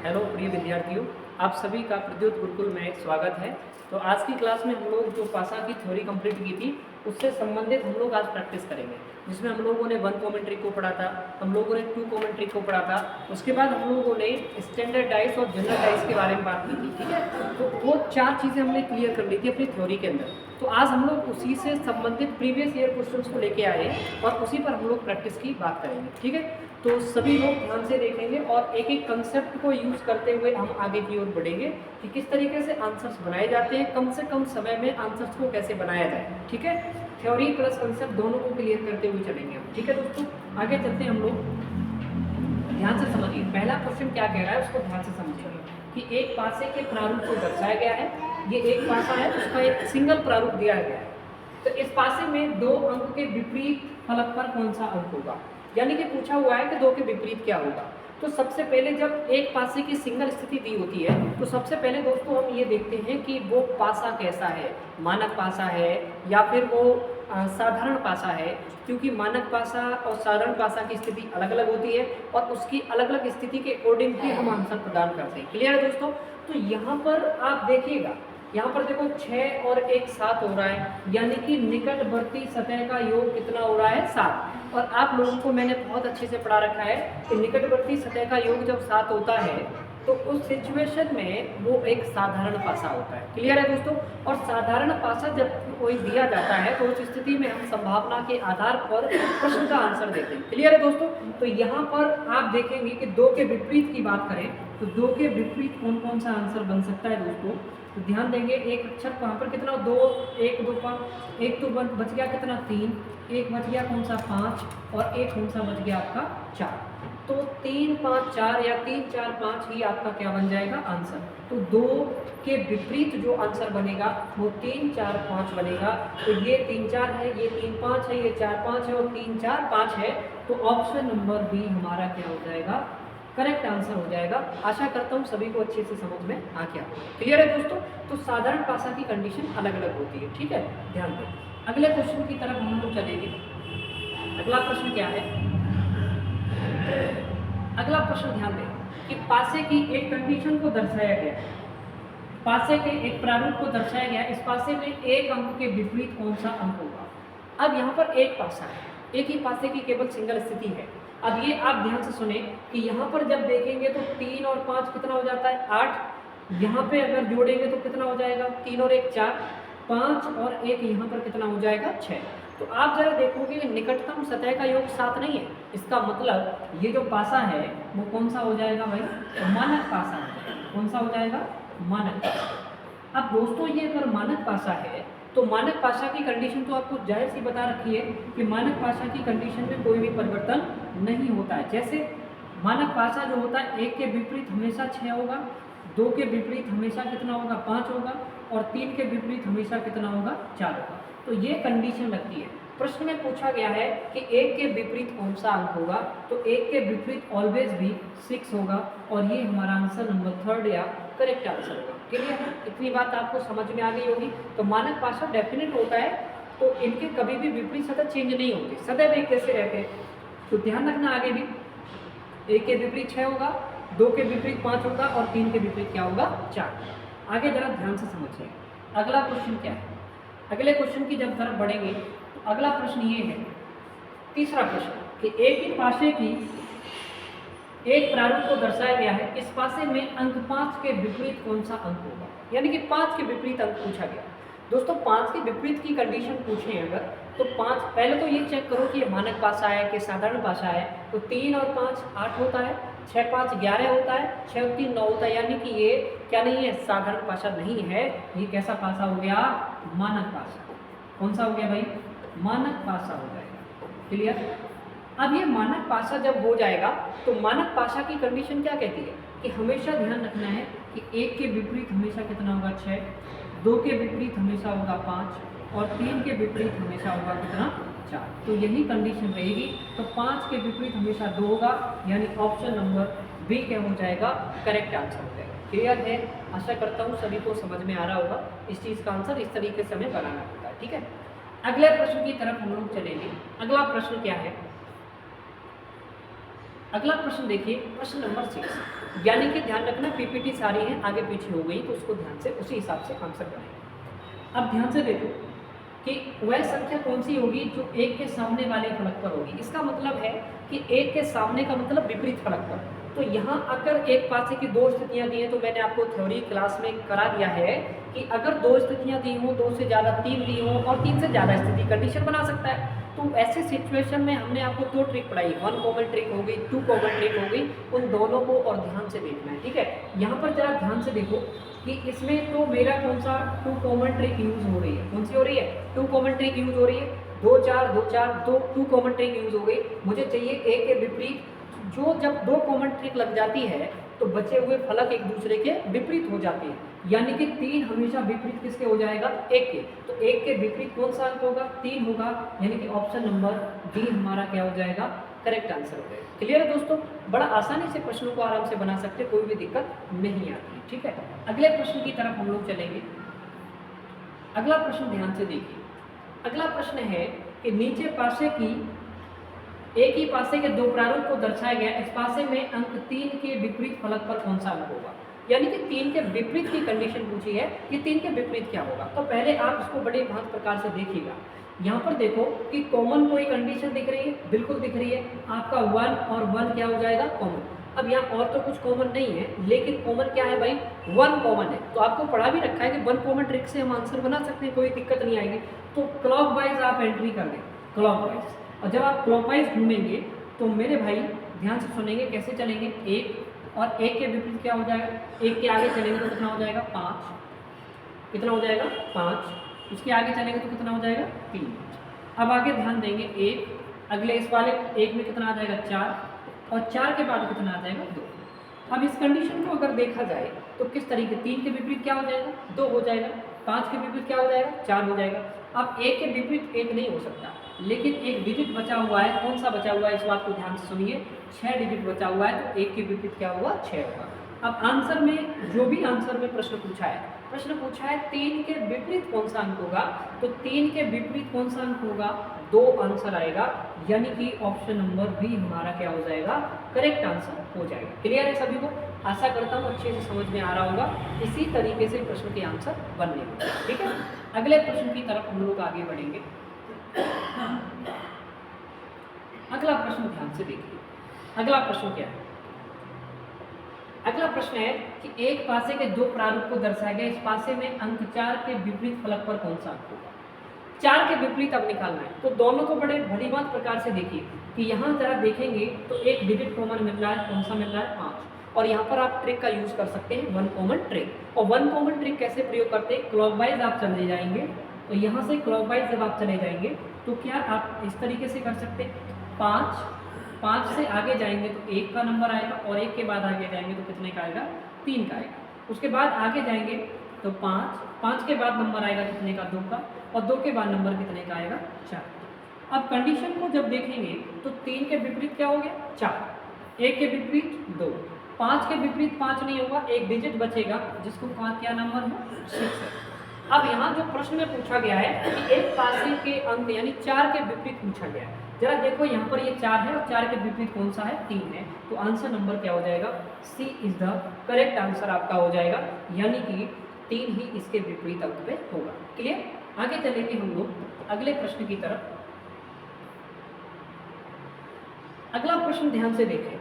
Hello प्रिय विद्यार्थियों, आप सभी का प्रद्युत गुरुकुल में स्वागत है। तो आज की क्लास में हम लोग जो पासा की थ्योरी कंप्लीट की थी उससे संबंधित हम लोग आज प्रैक्टिस करेंगे, जिसमें हम लोगों ने 1 कॉमेंट्री को पढ़ा था, हम लोगों ने 2 कॉमेंट्री को पढ़ा था। उसके बाद हम लोगों ने स्टैंडर्ड डाइस और जनरल डाइस के बारे में बात की थी, ठीक है। तो वो 4 चीज़ें हमने क्लियर कर ली थी अपनी थ्योरी के अंदर। तो आज हम लोग उसी से संबंधित प्रीवियस ईयर क्वेश्चंस को लेके आए और उसी पर हम लोग प्रैक्टिस की बात करेंगे, ठीक है। तो सभी लोग ध्यान से देखेंगे और एक एक कंसेप्ट को यूज़ करते हुए हम आगे की ओर बढ़ेंगे कि किस तरीके से आंसर्स बनाए जाते हैं, कम से कम समय में आंसर्स को कैसे बनाया जाए, ठीक है। थ्योरी प्लस कंसेप्ट दोनों को क्लियर करते हुए चलेंगे हम, ठीक है दोस्तों। आगे चलते हैं हम लोग, ध्यान से समझिए। पहला क्वेश्चन क्या कह रहा है उसको ध्यान से समझिए कि एक पासे के प्रारूप को दर्शाया गया है। ये एक पासा है, उसका एक सिंगल प्रारूप दिया गया है। तो इस पासे में 2 अंक के विपरीत फलक पर कौन सा अंक होगा, यानी कि पूछा हुआ है कि 2 के विपरीत क्या होगा। तो सबसे पहले जब एक पासे की सिंगल स्थिति दी होती है तो सबसे पहले दोस्तों हम ये देखते हैं कि वो पासा कैसा है, मानक पासा है या फिर वो साधारण पासा है, क्योंकि मानक पासा और साधारण पासा की स्थिति अलग अलग होती है और उसकी अलग अलग स्थिति के अकॉर्डिंग भी हम आंसर प्रदान करते हैं। क्लियर है दोस्तों। तो यहाँ पर आप देखिएगा, यहाँ पर देखो 6 और 1 7 हो रहा है, यानी कि निकटवर्ती सतह का योग कितना हो रहा है, 7। और आप लोगों को मैंने बहुत अच्छे से पढ़ा रखा है कि निकटवर्ती सतह का योग जब 7 होता है तो उस सिचुएशन में वो एक साधारण पासा होता है। क्लियर है दोस्तों। और साधारण पासा जब कोई दिया जाता है तो उस स्थिति में हम संभावना के आधार पर प्रश्न का आंसर देते हैं। क्लियर है दोस्तों। तो यहाँ पर आप देखेंगे कि 2 के विपरीत की बात करें तो 2 के विपरीत कौन कौन सा आंसर बन सकता है दोस्तों। तो ध्यान देंगे, एक अक्षर वहाँ पर कितना 2 1 2 5, एक तो बच गया कितना 3, एक बच गया कौन सा 5 और एक कौन सा बच गया आपका 4। तो 3 5 4 या 3 4 5 ही आपका क्या बन जाएगा आंसर। तो 2 के विपरीत जो आंसर बनेगा वो 3 4 5 बनेगा। तो ये 3 4 है, ये 3 5 है, ये 4 5 है और 3 4 5 है। तो ऑप्शन नंबर बी हमारा क्या हो जाएगा, करेक्ट आंसर हो जाएगा। आशा करता हूँ सभी को अच्छे से समझ में आ गया। क्लियर है दोस्तों। तो साधारण पासा की कंडीशन अलग अलग होती है, ठीक है, ध्यान दें। अगले क्वेश्चन की तरफ हम लोग चलेंगे। अगला प्रश्न क्या है, अगला प्रश्न ध्यान दें कि पासे की एक कंडीशन को दर्शाया गया, पासे के एक प्रारूप को दर्शाया गया। इस पासे में एक अंक के विपरीत कौन सा अंक होगा। अब यहाँ पर एक पासा है, एक ही पासे की केवल सिंगल स्थिति है। अब ये आप ध्यान से सुने कि यहाँ पर जब देखेंगे तो 3 और 5 कितना हो जाता है 8। यहाँ पे अगर जोड़ेंगे तो कितना हो जाएगा 3 और 1 4, 5 और 1 यहाँ पर कितना हो जाएगा 6। तो आप जरा देखोगे कि निकटतम सतह का योग 7 नहीं है। इसका मतलब ये जो पासा है वो कौन सा हो जाएगा भाई, मानक पासा है। कौन सा हो जाएगा, मानक पासा। अब दोस्तों ये अगर मानक पासा है तो मानक पासा की कंडीशन तो आपको जाहिर सी बता रखी है कि मानक पासा की कंडीशन में कोई भी परिवर्तन नहीं होता है। जैसे मानक पासा जो होता है 1 के विपरीत हमेशा 6 होगा, 2 के विपरीत हमेशा कितना होगा 5 होगा और 3 के विपरीत हमेशा कितना होगा 4 होगा। तो ये कंडीशन लगती है। प्रश्न में पूछा गया है कि 1 के विपरीत कौन सा अंक होगा, तो 1 के विपरीत ऑलवेज भी 6 होगा और ये हमारा आंसर नंबर 3 या करेक्ट आंसर होगा। क्लियर है, इतनी बात आपको समझ में आ गई होगी। तो मानक पासा डेफिनेट होता है, तो इनके कभी भी विपरीत सतह चेंज नहीं होती, सदैव एक जैसे रहते हैं। तो ध्यान रखना आगे भी 1 के विपरीत 6 होगा, 2 के विपरीत 5 होगा और 3 के विपरीत क्या होगा 4। आगे जरा ध्यान से समझिए अगला क्वेश्चन क्या है। अगले क्वेश्चन की जब तरफ बढ़ेंगे तो अगला प्रश्न ये है, तीसरा प्रश्न, कि एक ही पासे की एक प्रारूप को दर्शाया गया है। इस पासे में अंक 5 के विपरीत कौन सा अंक होगा, यानी कि 5 के विपरीत अंक पूछा गया। दोस्तों 5 के विपरीत की कंडीशन पूछे अगर तो 5, पहले तो ये चेक करो कि ये मानक पासा है कि साधारण पासा है। तो 3 और 5 8 होता है, 6 5 11 होता है, 6 और 3 9 होता है, यानी कि ये क्या नहीं है, साधारण पासा नहीं है। ये कैसा पासा हो गया, मानक पासा। कौन सा हो गया भाई, मानक पासा हो जाएगा। क्लियर। अब ये मानक पासा जब हो जाएगा तो मानक पासा की कंडीशन क्या कहती है कि हमेशा ध्यान रखना है कि 1 के विपरीत हमेशा कितना होगा 6, 2 के विपरीत हमेशा होगा 5 और 3 के विपरीत हमेशा होगा कितना 4। तो यही कंडीशन रहेगी। तो 5 के विपरीत हमेशा 2 होगा, यानी ऑप्शन नंबर बी क्या हो जाएगा, करेक्ट आंसर हो जाएगा। क्लियर है, आशा करता हूँ सभी को समझ में आ रहा होगा। इस चीज़ का आंसर इस तरीके से हमें बनाना होगा, ठीक है। अगले प्रश्न की तरफ हम लोग चलेंगे। अगला प्रश्न क्या है, अगला प्रश्न देखिए, प्रश्न नंबर 6, यानी कि ध्यान रखना पीपीटी सारी है आगे पीछे हो गई तो उसको ध्यान से उसी हिसाब से आंसर बनाएंगे। अब ध्यान से देखो कि वह संख्या कौन सी होगी जो एक के सामने वाले फलक पर होगी। इसका मतलब है कि एक के सामने का मतलब विपरीत फलक पर। तो यहाँ अगर एक पासे की दो स्थितियां दी हैं तो मैंने आपको थ्योरी क्लास में करा दिया है कि अगर दो स्थितियां दी हों, दो से ज़्यादा तीन दी हों और तीन से ज़्यादा स्थिति कंडीशन बना सकता है। तो ऐसे सिचुएशन में हमने आपको दो ट्रिक पढ़ाई, वन कॉमन ट्रिक हो गई, टू कॉमन ट्रिक हो गई, उन दोनों को और ध्यान से देखना है। ठीक है, यहाँ पर जरा ध्यान से देखो कि इसमें तो मेरा कौन सा टू कॉमन ट्रिक यूज हो रही है, कौन सी हो रही है, टू कॉमन ट्रिक यूज हो रही है। 2 4 2 4 2 टू कॉमन ट्रिक यूज हो गई। मुझे चाहिए एक के विपरीत, जो जब दो कॉमन ट्रिक लग जाती है तो बचे हुए फलक एक दूसरे के विपरीत हो जाते हैं, यानी कि 3 हमेशा विपरीत किसके हो जाएगा, एक के। तो एक के विपरीत कौन सा अंक होगा, 3 होगा, यानी कि ऑप्शन नंबर डी हमारा क्या हो जाएगा, करेक्ट आंसर हो जाएगा। क्लियर है दोस्तों, बड़ा आसानी से प्रश्नों को आराम से बना सकते, कोई भी दिक्कत नहीं आती। ठीक है, अगले प्रश्न की तरफ हम लोग चलेंगे। अगला प्रश्न ध्यान से देखिए। अगला प्रश्न है कि नीचे पासे की एक ही पासे के दो प्रारूप को दर्शाया गया, इस पासे में अंक 3 के विपरीत फलक पर कौन सा अंक होगा, यानी कि 3 के विपरीत की कंडीशन पूछी है कि 3 के विपरीत क्या होगा। तो पहले आप इसको बड़े भांत प्रकार से देखिएगा। यहाँ पर देखो कि कॉमन कोई कंडीशन दिख रही है, बिल्कुल दिख रही है, आपका 1 और 1 क्या हो जाएगा, कॉमन। अब यहाँ और तो कुछ कॉमन नहीं है, लेकिन कॉमन क्या है भाई, 1 कॉमन है। तो आपको पढ़ा भी रखा है कि 1 कॉमन ट्रिक से हम आंसर बना सकते हैं, कोई दिक्कत नहीं आएगी। तो क्लॉकवाइज आप एंट्री कर दें, क्लॉकवाइज। और जब आप क्लॉकवाइज घूमेंगे तो मेरे भाई ध्यान से सुनेंगे कैसे चलेंगे, एक और एक के विपरीत क्या हो जाएगा, एक के आगे चलेंगे तो कितना हो जाएगा, 5। कितना हो जाएगा, 5। इसके आगे चलेंगे तो कितना हो जाएगा, 3। अब आगे ध्यान देंगे, एक, अगले इस वाले एक में कितना आ जाएगा, 4, और 4 के बाद कितना आ जाएगा, 2। अब इस कंडीशन को अगर देखा जाए तो किस तरीके, 3 के विपरीत क्या हो जाएगा, 2 हो जाएगा, 5 के विपरीत क्या हो जाएगा, 4 हो जाएगा। अब एक के विपरीत एक नहीं हो सकता, लेकिन एक डिजिट बचा हुआ है, कौन सा बचा हुआ है, इस बात को ध्यान से सुनिए, 6 डिजिट बचा हुआ है, तो एक के विपरीत क्या हुआ, 6 होगा। अब आंसर में जो भी आंसर में प्रश्न पूछा है 3 के विपरीत कौन सा अंक होगा, तो 3 के विपरीत कौन सा अंक होगा, 2 आंसर आएगा, यानी कि ऑप्शन नंबर बी हमारा क्या हो जाएगा, करेक्ट आंसर हो जाएगा। क्लियर है सभी को, आशा करता हूँ अच्छे से समझ में आ रहा होगा। इसी तरीके से प्रश्न के आंसर बनने होंगे। ठीक है, अगले प्रश्न की तरफ हम लोग आगे बढ़ेंगे। अगला प्रश्न ध्यान से देखिए। अगला प्रश्न क्या है, अगला प्रश्न है कि एक पासे के दो प्रारूप को दर्शाया गया, इस पासे में अंक 4 के विपरीत फलक पर कौन सा अंक होगा। 4 के विपरीत अब निकालना है, तो दोनों को बड़े भलीभांत प्रकार से देखिए कि यहाँ जरा देखेंगे तो एक डिजिट कॉमन मिल रहा है, कौन सा मिल रहा है, 5। और यहाँ पर आप ट्रिक का यूज कर सकते हैं, 1 कॉमन ट्रिक। और 1 कॉमन ट्रिक कैसे प्रयोग करते हैं, क्लॉकवाइज आप चले जाएंगे, तो यहाँ से क्लॉकवाइज जब आप चले जाएंगे तो क्या आप इस तरीके से कर सकते हैं, 5 से आगे जाएंगे तो 1 का नंबर आएगा, और 1 के बाद आगे जाएंगे तो कितने का आएगा, 3 का आएगा। उसके बाद आगे जाएंगे तो 5 के बाद नंबर आएगा कितने का, 2 का, और 2 के बाद नंबर कितने का आएगा, 4। अब कंडीशन को जब देखेंगे तो 3 के विपरीत क्या हो गया, 4, 1 के विपरीत 2, 5 के विपरीत 5 नहीं होगा, एक डिजिट बचेगा जिसको क्या नंबर है, 6 है। अब यहाँ जो प्रश्न में पूछा गया है कि एक पासे के अंक यानी 4 के विपरीत पूछा गया है। जरा देखो यहाँ पर ये 4 है और 4 के विपरीत कौन सा है, 3 है, तो आंसर नंबर क्या हो जाएगा, सी इज द करेक्ट आंसर आपका हो जाएगा, यानी कि 3 ही इसके विपरीत अंक पे होगा। क्लियर, आगे चलेंगे हम लोग अगले प्रश्न की तरफ। अगला प्रश्न ध्यान से देखें।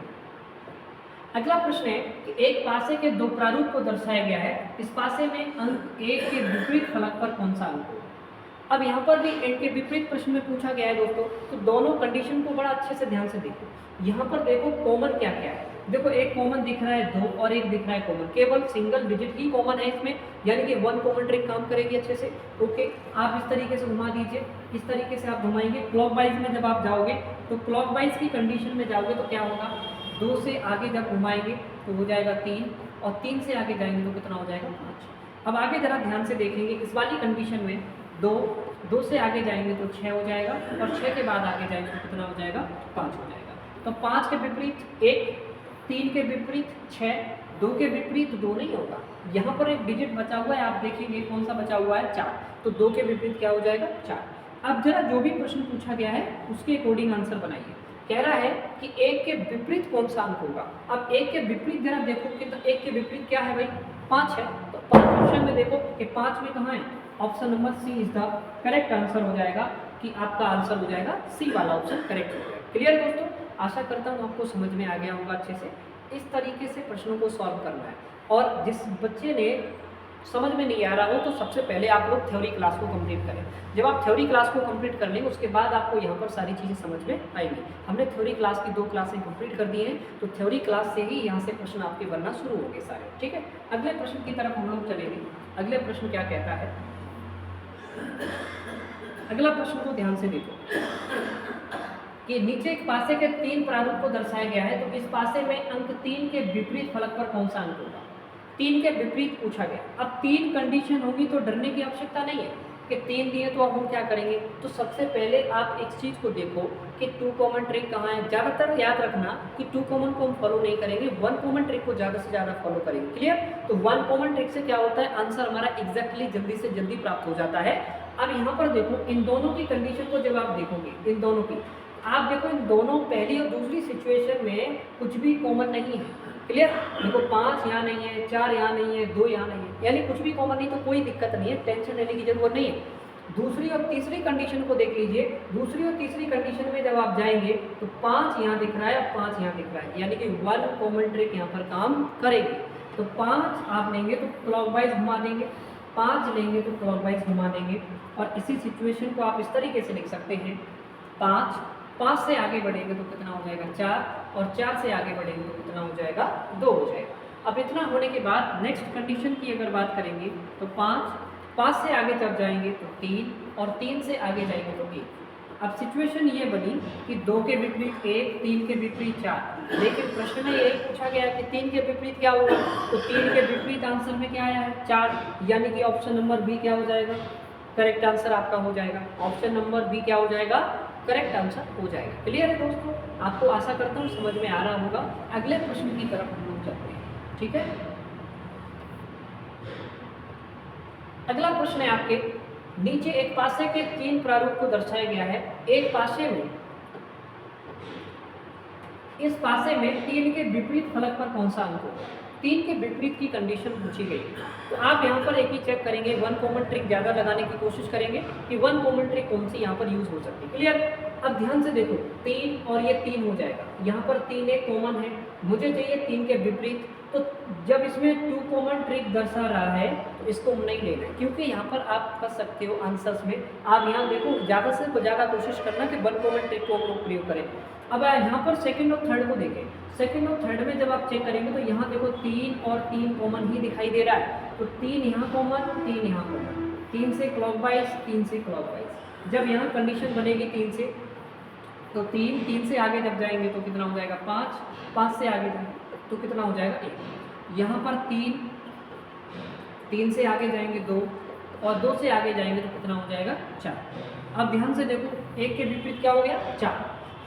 अगला प्रश्न है कि एक पासे के दो प्रारूप को दर्शाया गया है, इस पासे में अंक 1 के विपरीत फलक पर कौन सा अंक होगा। अब यहाँ पर भी इनके विपरीत प्रश्न में पूछा गया है दोस्तों, तो दोनों कंडीशन को बड़ा अच्छे से ध्यान से देखो। यहाँ पर देखो कॉमन क्या क्या है, देखो एक कॉमन दिख रहा है 2 और एक दिख रहा है कॉमन, केवल सिंगल डिजिट ही कॉमन है इसमें, यानी कि 1 कॉमन ट्रिक काम करेगी अच्छे से। ओके, आप इस तरीके से घुमा दीजिए, इस तरीके से आप घुमाएंगे। क्लॉकवाइज में जब आप जाओगे तो क्लॉकवाइज की कंडीशन में जाओगे तो क्या होगा, 2 से आगे जब घुमाएंगे तो हो जाएगा 3, और 3 से आगे जाएंगे तो कितना हो जाएगा, 5। अब आगे जरा ध्यान से देखेंगे, इस वाली कंडीशन में 2 से आगे जाएंगे तो 6 हो जाएगा, और 6 के बाद आगे जाएंगे तो कितना हो जाएगा, 5 हो जाएगा। तो 5 के विपरीत 1, 3 के विपरीत 6, 2 के विपरीत 2 नहीं होगा। यहाँ पर एक डिजिट बचा हुआ है, आप देखेंगे कौन सा बचा हुआ है, 4, तो 2 के विपरीत क्या हो जाएगा, 4। अब जरा जो भी प्रश्न पूछा गया है उसके अकॉर्डिंग आंसर बनाइए। कह रहा है कि एक के विपरीत कौन सा अंक होगा। अब एक के विपरीत जरा देखो कि तो एक के विपरीत क्या है भाई, 5 है। तो 5 ऑप्शन में देखो कि 5 में कहाँ है, option number C is the correct answer हो जाएगा, कि आपका आंसर हो जाएगा सी वाला ऑप्शन करेक्ट हो जाएगा। क्लियर दोस्तों, आशा करता हूँ आपको समझ में आ गया होगा अच्छे से। इस तरीके से प्रश्नों को सॉल्व करना है, और जिस बच्चे ने समझ में नहीं आ रहा हो तो सबसे पहले आप लोग थ्योरी क्लास को कंप्लीट करें। जब आप थ्योरी क्लास को कंप्लीट कर लेंगे उसके बाद आपको यहाँ पर सारी चीज़ें समझ में आएंगी। हमने थ्योरी क्लास की 2 क्लासें कंप्लीट कर दी हैं, तो थ्योरी क्लास से ही यहाँ से प्रश्न आपके बनना शुरू होंगे सारे। ठीक है, अगले प्रश्न की तरफ हम लोग चलेंगे। अगले प्रश्न क्या कहता है, अगला प्रश्न को ध्यान से देखो कि नीचे एक पासे के 3 प्रारूप को दर्शाया गया है, तो इस पासे में अंक 3 के विपरीत फलक पर कौन सा अंक होगा। 3 के विपरीत पूछा गया। अब 3 कंडीशन होगी तो डरने की आवश्यकता नहीं है कि 3 दिए तो अब हम क्या करेंगे। तो सबसे पहले आप एक चीज़ को देखो कि 2 कॉमन ट्रिक कहाँ है। ज़्यादातर याद रखना कि 2 कॉमन को हम फॉलो नहीं करेंगे, 1 कॉमन ट्रिक को ज़्यादा से ज़्यादा फॉलो करेंगे। क्लियर, तो 1 कॉमन ट्रिक से क्या होता है, आंसर हमारा एग्जैक्टली जल्दी से जल्दी प्राप्त हो जाता है। अब यहाँ पर देखो, इन दोनों की कंडीशन को जब आप देखोगे, इन दोनों की आप देखो, इन दोनों पहली और दूसरी सिचुएशन में कुछ भी कॉमन नहीं है। क्लियर, देखो 5 यहाँ नहीं है, 4 यहाँ नहीं है, 2 यहाँ नहीं है, यानी कुछ भी कॉमन नहीं, तो कोई दिक्कत नहीं है, टेंशन लेने की जरूरत नहीं है। दूसरी और तीसरी कंडीशन को देख लीजिए। दूसरी और तीसरी कंडीशन में जब आप जाएंगे तो 5 यहाँ दिख रहा है और 5 यहाँ दिख रहा है, यानी कि 1 कॉमन ट्रिक यहाँ पर काम करेगी। तो 5 आप लेंगे तो क्लॉकवाइज घुमा देंगे, 5 लेंगे तो क्लॉकवाइज घुमा देंगे। और इसी सिचुएशन को आप इस तरीके से लिख सकते हैं, 5 से आगे बढ़ेंगे तो कितना हो जाएगा 4, और 4 से आगे बढ़ेंगे तो कितना हो जाएगा 2 हो जाएगा। अब इतना होने के बाद नेक्स्ट कंडीशन की अगर बात करेंगे तो 5 से आगे जब जाएंगे तो 3, और 3 से आगे जाएंगे तो 1। अब सिचुएशन ये बनी कि 2 के विपरीत 1, 3 के विपरीत 4, लेकिन प्रश्न में यही पूछा गया कि 3 के विपरीत क्या होगा। तो 3 के विपरीत आंसर में क्या आया है 4, यानी कि ऑप्शन नंबर बी क्या हो जाएगा, करेक्ट आंसर आपका हो जाएगा। ऑप्शन नंबर बी क्या हो जाएगा, करेक्ट आंसर हो जाएगा। क्लियर है दोस्तों, आपको आशा करता हूँ समझ में आ रहा होगा। अगले प्रश्न की तरफ हम लोग चलते हैं। ठीक है, अगला प्रश्न है आपके, नीचे एक पासे के 3 प्रारूप को दर्शाया गया है। एक पासे में, इस पासे में 3 के विपरीत फलक पर कौन सा अंक होगा। 3 के विपरीत की कंडीशन पूछी गई। तो आप यहाँ पर एक ही चेक करेंगे, 1 कॉमन ट्रिक ज़्यादा लगाने की कोशिश करेंगे कि 1 कॉमन ट्रिक कौन सी यहाँ पर यूज़ हो सकती है। क्लियर, अब ध्यान से देखो, 3 और ये 3 हो जाएगा। यहाँ पर 3 एक कॉमन है, मुझे चाहिए 3 के विपरीत। तो जब इसमें 2 कॉमन ट्रिक दर्शा रहा है तो इसको हम नहीं लेना है, क्योंकि यहाँ पर आप फंस सकते हो आंसर्स में। आप यहाँ देखो, ज़्यादा से ज़्यादा कोशिश करना कि 1 कॉमन ट्रिक को हम लोग प्रयोग करें। अब यहाँ पर सेकंड और थर्ड को देखें। सेकंड और थर्ड में जब आप चेक करेंगे तो यहाँ देखो 3 और 3 कॉमन ही दिखाई दे रहा है। तो 3 यहाँ कॉमन, 3 यहाँ कॉमन, 3 से क्लॉकवाइज, 3 से क्लॉकवाइज। जब यहाँ कंडीशन बनेगी 3 से, तो 3 से आगे जब जाएंगे तो कितना हो जाएगा 5 से आगे जाएंगे तो कितना हो जाएगा 1। यहाँ पर 3 से आगे जाएंगे 2, और 2 से आगे जाएंगे तो कितना हो जाएगा 4। अब ध्यान से देखो, 1 के विपरीत क्या हो गया 4,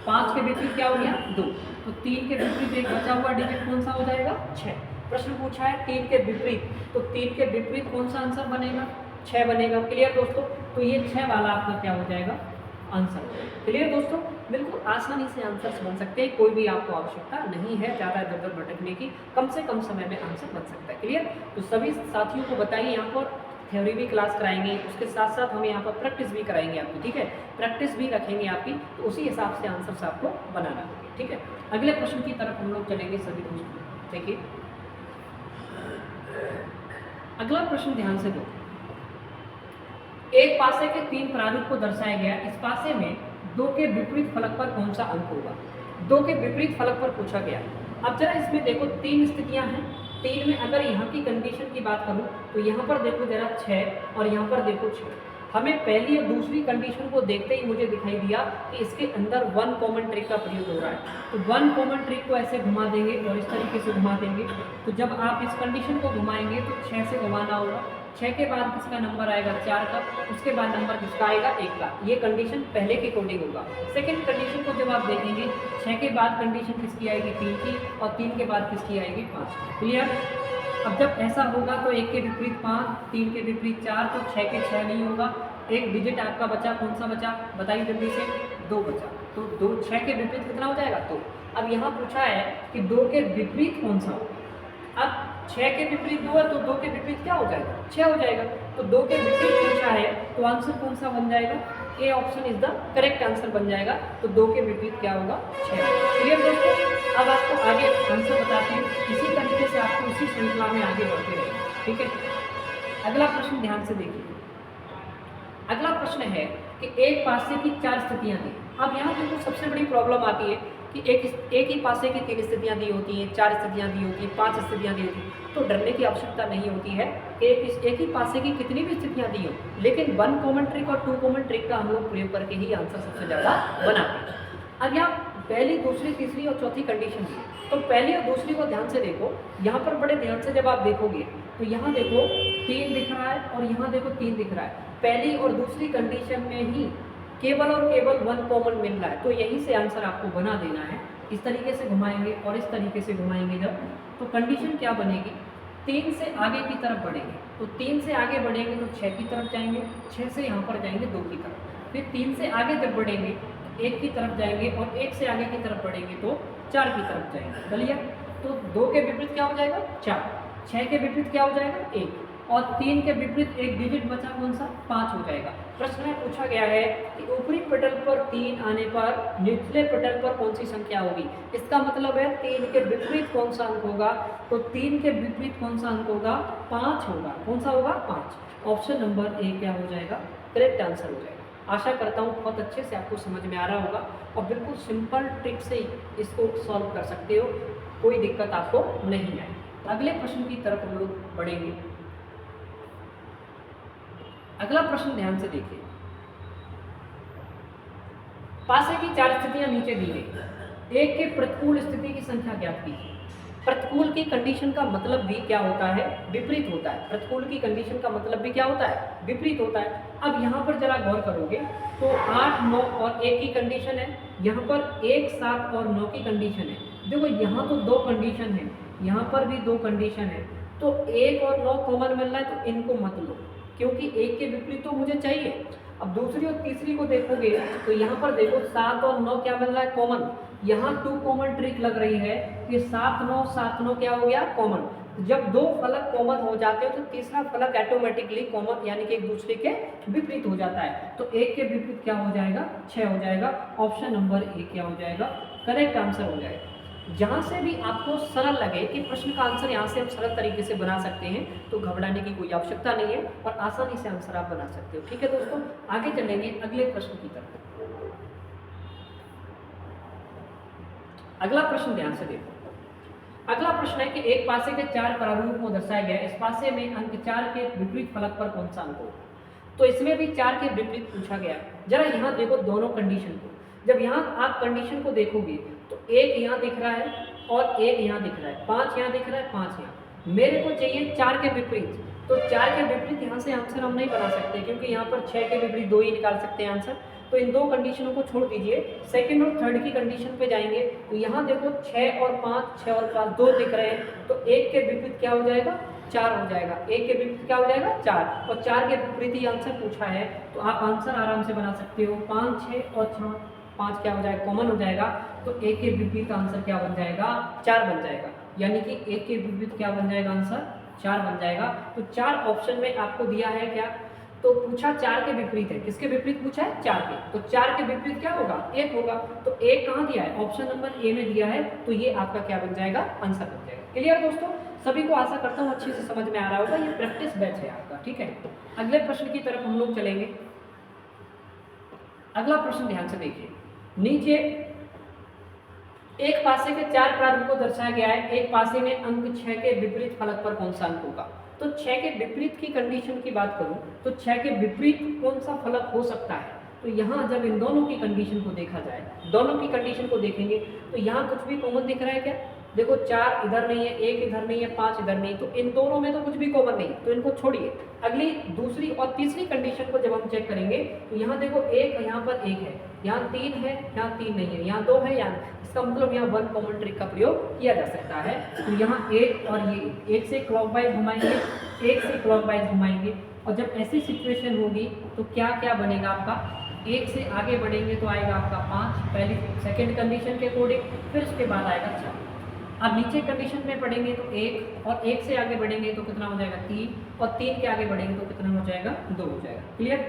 5 के विपरीत क्या हो गया 2, तो 3 के विपरीत एक बचा हुआ डिजिट कौन सा हो जाएगा 6। प्रश्न पूछा है 3 के विपरीत, तो 3 के विपरीत कौन सा आंसर बनेगा 6 बनेगा। क्लियर दोस्तों, तो ये 6 वाला आपका क्या हो जाएगा आंसर। क्लियर दोस्तों, बिल्कुल आसानी से आंसर्स बन सकते हैं, कोई भी आपको आवश्यकता नहीं है ज़्यादा इधर उधर भटकने की, कम से कम समय में आंसर बन सकता है। क्लियर, तो सभी साथियों को बताइए, यहाँ पर थ्योरी भी क्लास कराएंगे, उसके साथ साथ हम यहाँ पर प्रैक्टिस भी कराएंगे आपकी। ठीक है, प्रैक्टिस भी रखेंगे आपकी, तो उसी हिसाब से आंसर्स आपको बनाना होंगे। ठीक है, अगले प्रश्न की तरफ हम लोग चलेंगे सभी दोस्तों। देखिए अगला प्रश्न ध्यान से दो। एक पासे के 3 प्रारूप को दर्शाया गया, इस पासे में 2 के विपरीत फलक पर कौन सा अंक होगा। 2 के विपरीत फलक पर पूछा गया। अब जरा इसमें देखो 3 स्थितियां हैं। 3 में अगर यहाँ की कंडीशन की बात करूँ तो यहाँ पर देखो जरा 6 और यहाँ पर देखो 6। हमें पहली और दूसरी कंडीशन को देखते ही मुझे दिखाई दिया कि इसके अंदर 1 कॉमन ट्रिक का प्रयोग हो रहा है। तो 1 कॉमन ट्रिक को ऐसे घुमा देंगे और इस तरीके से घुमा देंगे। तो जब आप इस कंडीशन को घुमाएंगे तो 6 से घुमाना होगा। 6 के बाद किसका नंबर आएगा 4 का, उसके बाद नंबर किसका आएगा 1 का। ये कंडीशन पहले के अकॉर्डिंग होगा। सेकंड कंडीशन को जब आप देखेंगे 6 के बाद कंडीशन किसकी आएगी 3 की, और 3 के बाद किसकी आएगी 5 की। क्लियर, अब जब ऐसा होगा तो 1 के विपरीत 5, 3 के विपरीत 4, तो 6 के 6 नहीं होगा। एक डिजिट आपका बचा, कौन सा बचा बताइए जल्दी से, 2 बचा। तो 2 6 के विपरीत कितना हो जाएगा 2। अब यहाँ पूछा है कि 2 के विपरीत कौन सा होगा। अब 6 के विपरीत 2 है तो 2 के विपरीत क्या हो जाएगा 6 हो जाएगा। तो 2 के विपरीत पूछा है तो आंसर कौन सा बन जाएगा, A option is the correct answer बन जाएगा। तो 2 के विपरीत क्या होगा 6। क्लियर दोस्तों। अब आपको आगे आंसर बताते हैं, इसी तरीके से आपको उसी श्रृंखला में आगे बढ़ते रहेंगे, ठीक है। अगला प्रश्न ध्यान से देखिए। अगला प्रश्न है कि एक पासे की 4 स्थितियां दी। अब यहाँ देखो सबसे बड़ी प्रॉब्लम आती है कि एक ही पासे की 3 स्थितियां दी होती हैं, 4 स्थितियां दी होती हैं, 5 स्थितियां दी होती हैं। तो डरने की आवश्यकता नहीं होती है। एक ही पासे की कितनी भी स्थितियां दी हो, लेकिन 1 कॉमन ट्रिक और 2 कॉमन ट्रिक का हम लोग प्रयोग करके ही आंसर सबसे ज़्यादा बनाते हैं। अब यहाँ पहली, दूसरी, तीसरी और चौथी कंडीशन दी। तो पहली और दूसरी को ध्यान से देखो। यहाँ पर बड़े ध्यान से जब आप देखोगे तो यहाँ देखो 3 दिख रहा है और यहाँ देखो 3 दिख रहा है। पहली और दूसरी कंडीशन में ही केवल और केवल 1 कॉमन मिल रहा है, तो यहीं से आंसर आपको बना देना है। इस तरीके से घुमाएंगे और इस तरीके से घुमाएंगे जब, तो कंडीशन क्या बनेगी, 3 से आगे की तरफ बढ़ेंगे। तो 3 से आगे बढ़ेंगे तो 6 की तरफ जाएंगे, 6 से यहाँ पर जाएंगे 2 की तरफ। फिर 3 से आगे जब बढ़ेंगे 1 की तरफ जाएंगे और 1 से आगे की तरफ बढ़ेंगे तो 4 की तरफ जाएंगे। चलिए, तो 2 के विपरीत क्या हो जाएगा 4, 6 के विपरीत क्या हो जाएगा 1 और 3 के विपरीत एक डिजिट बचा कौन सा 5 हो जाएगा। प्रश्न में पूछा गया है कि ऊपरी पटल पर 3 आने पर निचले पटल पर कौन सी संख्या होगी। इसका मतलब है 3 के विपरीत कौन सा अंक होगा, तो 3 के विपरीत कौन सा अंक होगा 5 होगा। कौन सा होगा 5। ऑप्शन नंबर ए क्या हो जाएगा, करेक्ट आंसर हो जाएगा। आशा करता हूँ बहुत अच्छे से आपको समझ में आ रहा होगा और बिल्कुल सिंपल ट्रिक से ही इसको सॉल्व कर सकते हो, कोई दिक्कत आपको नहीं आए। अगले प्रश्न की तरफ हम लोग बढ़ेंगे। अगला प्रश्न ध्यान से देखिए। पासे की 4 स्थितियां नीचे दी गई। एक के प्रतिकूल स्थिति की संख्या ज्ञात कीजिए। प्रतिकूल की कंडीशन का मतलब भी क्या होता है, विपरीत होता है। प्रतिकूल की कंडीशन का मतलब भी क्या होता है, विपरीत होता है। अब यहाँ पर जरा गौर करोगे तो 8, 9 और 1 की कंडीशन है, यहाँ पर 1, 7 और 9 की कंडीशन है। देखो यहाँ तो 2 कंडीशन है, यहाँ पर भी 2 कंडीशन है, तो 1 और 9 कॉमन मिल रहा है तो इनको मत लो, क्योंकि 1 के विपरीत तो मुझे चाहिए। अब दूसरी और तीसरी को देखोगे तो यहाँ पर देखो 7 और 9 क्या मिल रहा है कॉमन। यहाँ 2 कॉमन ट्रिक लग रही है कि 7, 9 क्या हो गया कॉमन। जब 2 फलक कॉमन हो जाते हो तो तीसरा फलक ऑटोमेटिकली कॉमन यानी कि एक दूसरे के विपरीत हो जाता है। तो 1 के विपरीत क्या हो जाएगा 6 हो जाएगा। ऑप्शन नंबर ए क्या हो जाएगा, करेक्ट आंसर हो जाएगा। जहाँ से भी आपको सरल लगे कि प्रश्न का आंसर यहाँ से हम सरल तरीके से बना सकते हैं, तो घबराने की कोई आवश्यकता नहीं है और आसानी से आंसर आप बना सकते हो। ठीक है दोस्तों, आगे चलेंगे अगले प्रश्न की तरफ। अगला प्रश्न ध्यान से देखो। अगला प्रश्न है कि एक पासे के 4 प्रारूप को दर्शाया गया, इस पासे में अंक 4 के विपरीत फलक पर कौन सा अंक हो। तो इसमें भी 4 के विपरीत पूछा गया। जरा यहाँ देखो दोनों कंडीशन को। जब यहाँ आप कंडीशन को देखोगे तो 1 यहाँ दिख रहा है और 1 यहाँ दिख रहा है, 5 यहाँ दिख रहा है, 5 यहाँ। मेरे को चाहिए 4 के विपरीत, तो 4 के विपरीत यहाँ से आंसर हम नहीं बना सकते, क्योंकि यहाँ पर 6 के विपरीत 2 ही निकाल सकते हैं आंसर। तो इन 2 कंडीशनों को छोड़ दीजिए, सेकंड और थर्ड की कंडीशन पे जाएंगे। तो यहाँ देखो 6 और 5 2 दिख रहे हैं, तो 1 के विपरीत क्या हो जाएगा 4 हो जाएगा। 1 के विपरीत क्या हो जाएगा 4, और 4 के विपरीत ही आंसर पूछा है, तो आप आंसर आराम से बना सकते हो। 5, 6 और 5 क्या हो जाएगा कॉमन हो जाएगा, तो 1 के विपरीत आंसर क्या बन जाएगा 4 बन जाएगा। यानी कि 1 के विपरीत क्या बन जाएगा आंसर 4 बन जाएगा। तो 4 ऑप्शन में आपको दिया है क्या, तो पूछा 4 के विपरीत है, किसके विपरीत पूछा है 4 के, तो 4 के विपरीत क्या होगा 1 होगा। तो 1 कहाँ दिया है, ऑप्शन नंबर ए में दिया है, तो ये आपका क्या बन जाएगा आंसर बन जाएगा। क्लियर दोस्तों, सभी को आशा करता हूँ अच्छे से समझ में आ रहा होगा। ये प्रैक्टिस बैच है आपका, ठीक है। अगले प्रश्न की तरफ हम लोग चलेंगे। अगला प्रश्न ध्यान से देखिए। नीचे एक पासे के 4 प्रारूप को दर्शाया गया है, एक पासे में अंक 6 के विपरीत फलक पर कौन सा अंक होगा। तो 6 के विपरीत की कंडीशन की बात करूं तो 6 के विपरीत कौन सा फलक हो सकता है। तो यहाँ जब इन दोनों की कंडीशन को देखा जाए, दोनों की कंडीशन को देखेंगे तो यहाँ कुछ भी कॉमन दिख रहा है क्या, देखो 4 इधर नहीं है, 1 इधर नहीं है, 5 इधर नहीं, तो इन दोनों में तो कुछ भी कॉमन नहीं, तो इनको छोड़िए। अगली दूसरी और तीसरी कंडीशन को जब हम चेक करेंगे तो यहाँ देखो 1 यहाँ पर 1 है, यहाँ 3 है, यहाँ 3 नहीं है, यहाँ 2 है, यहाँ, इसका मतलब यहाँ 1 कॉमन ट्रिक का प्रयोग किया जा सकता है। तो यहाँ 1 और ये 1 से क्लॉकवाइज घुमाएंगे, 1 से क्लॉकवाइज घुमाएंगे, और जब ऐसी सिचुएशन होगी तो क्या क्या बनेगा आपका 1 से आगे बढ़ेंगे तो आएगा आपका 5 पहली सेकंड कंडीशन के अकॉर्डिंग, फिर उसके बाद आएगा 4। अब नीचे कंडीशन में पढ़ेंगे तो 1, और 1 से आगे बढ़ेंगे तो कितना हो जाएगा 3, और 3 के आगे बढ़ेंगे तो कितना हो जाएगा 2 हो जाएगा। क्लियर?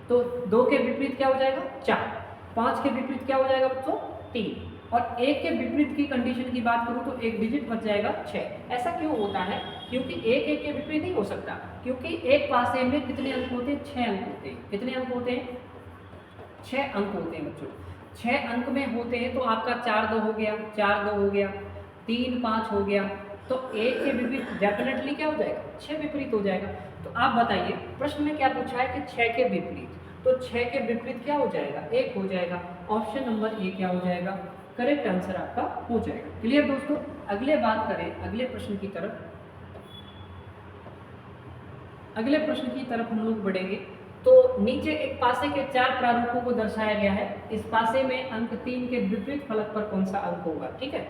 तो 2 के विपरीत क्या हो जाएगा 4, 5 के विपरीत क्या हो जाएगा बच्चों 3, और 1 के विपरीत की कंडीशन की बात करूं तो एक डिजिट बच जाएगा 6। ऐसा क्यों होता है? क्योंकि 1 के विपरीत नहीं हो सकता, क्योंकि एक पासे में कितने अंक होते हैं 6 अंक होते हैं। कितने अंक होते हैं 6 अंक होते हैं बच्चों। 6 अंक में होते हैं तो आपका 4 2 हो गया, 4 2 हो गया, 3 5 हो गया, तो 1 के विपरीत डेफिनेटली क्या हो जाएगा 6 विपरीत हो जाएगा। तो आप बताइए प्रश्न में क्या पूछा है कि 6 के विपरीत, तो 6 के विपरीत क्या हो जाएगा 1 हो जाएगा। ऑप्शन नंबर ए क्या हो जाएगा करेक्ट आंसर आपका हो जाएगा। क्लियर दोस्तों? अगले बात करें अगले प्रश्न की तरफ। अगले प्रश्न की तरफ हम लोग बढ़ेंगे। तो नीचे एक पासे के 4 प्रारूपों को दर्शाया गया है। इस पासे में अंक 3 के विपरीत फलक पर कौन सा अंक होगा? ठीक है,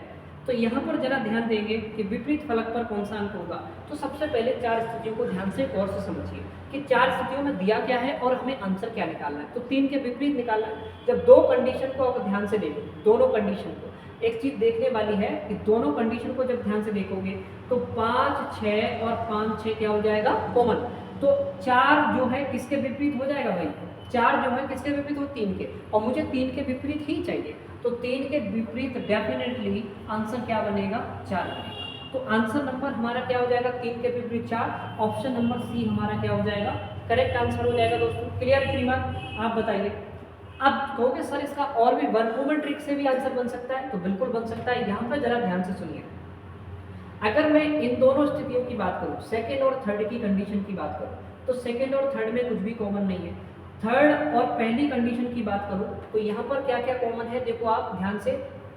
तो यहाँ पर जरा ध्यान देंगे कि विपरीत फलक पर कौन सा अंक होगा। तो सबसे पहले 4 स्थितियों को ध्यान से गौर से समझिए कि 4 स्थितियों में दिया क्या है और हमें आंसर क्या निकालना है। तो 3 के विपरीत निकालना है। जब 2 कंडीशन को आप ध्यान से देखो, दोनों कंडीशन को, एक चीज देखने वाली है कि दोनों कंडीशन को जब ध्यान से देखोगे तो 5 6 और 5 6 क्या हो जाएगा कॉमन। तो 4 जो है किसके विपरीत हो जाएगा भाई? 4 जो है किसके विपरीत हो 3 के, और मुझे 3 के विपरीत ही चाहिए। तो 3 के विपरीत डेफिनेटली आंसर क्या बनेगा 4 बनेगा। तो आंसर नंबर हमारा क्या हो जाएगा 3 के विपरीत 4। ऑप्शन नंबर सी हमारा क्या हो जाएगा करेक्ट आंसर हो जाएगा दोस्तों। क्लियर श्रीमान? आप बताइए। अब कहोगे सर इसका और भी वन वूमन ट्रिक से भी आंसर बन सकता है, तो बिल्कुल बन सकता है। यहाँ पर जरा ध्यान से सुनिए। अगर मैं इन दोनों स्थितियों की बात करूं, सेकंड और थर्ड की कंडीशन की बात करूं, तो सेकंड और थर्ड में कुछ भी कॉमन नहीं है। थर्ड और पहली कंडीशन की बात करूं तो यहाँ पर क्या क्या कॉमन है देखो आप ध्यान से,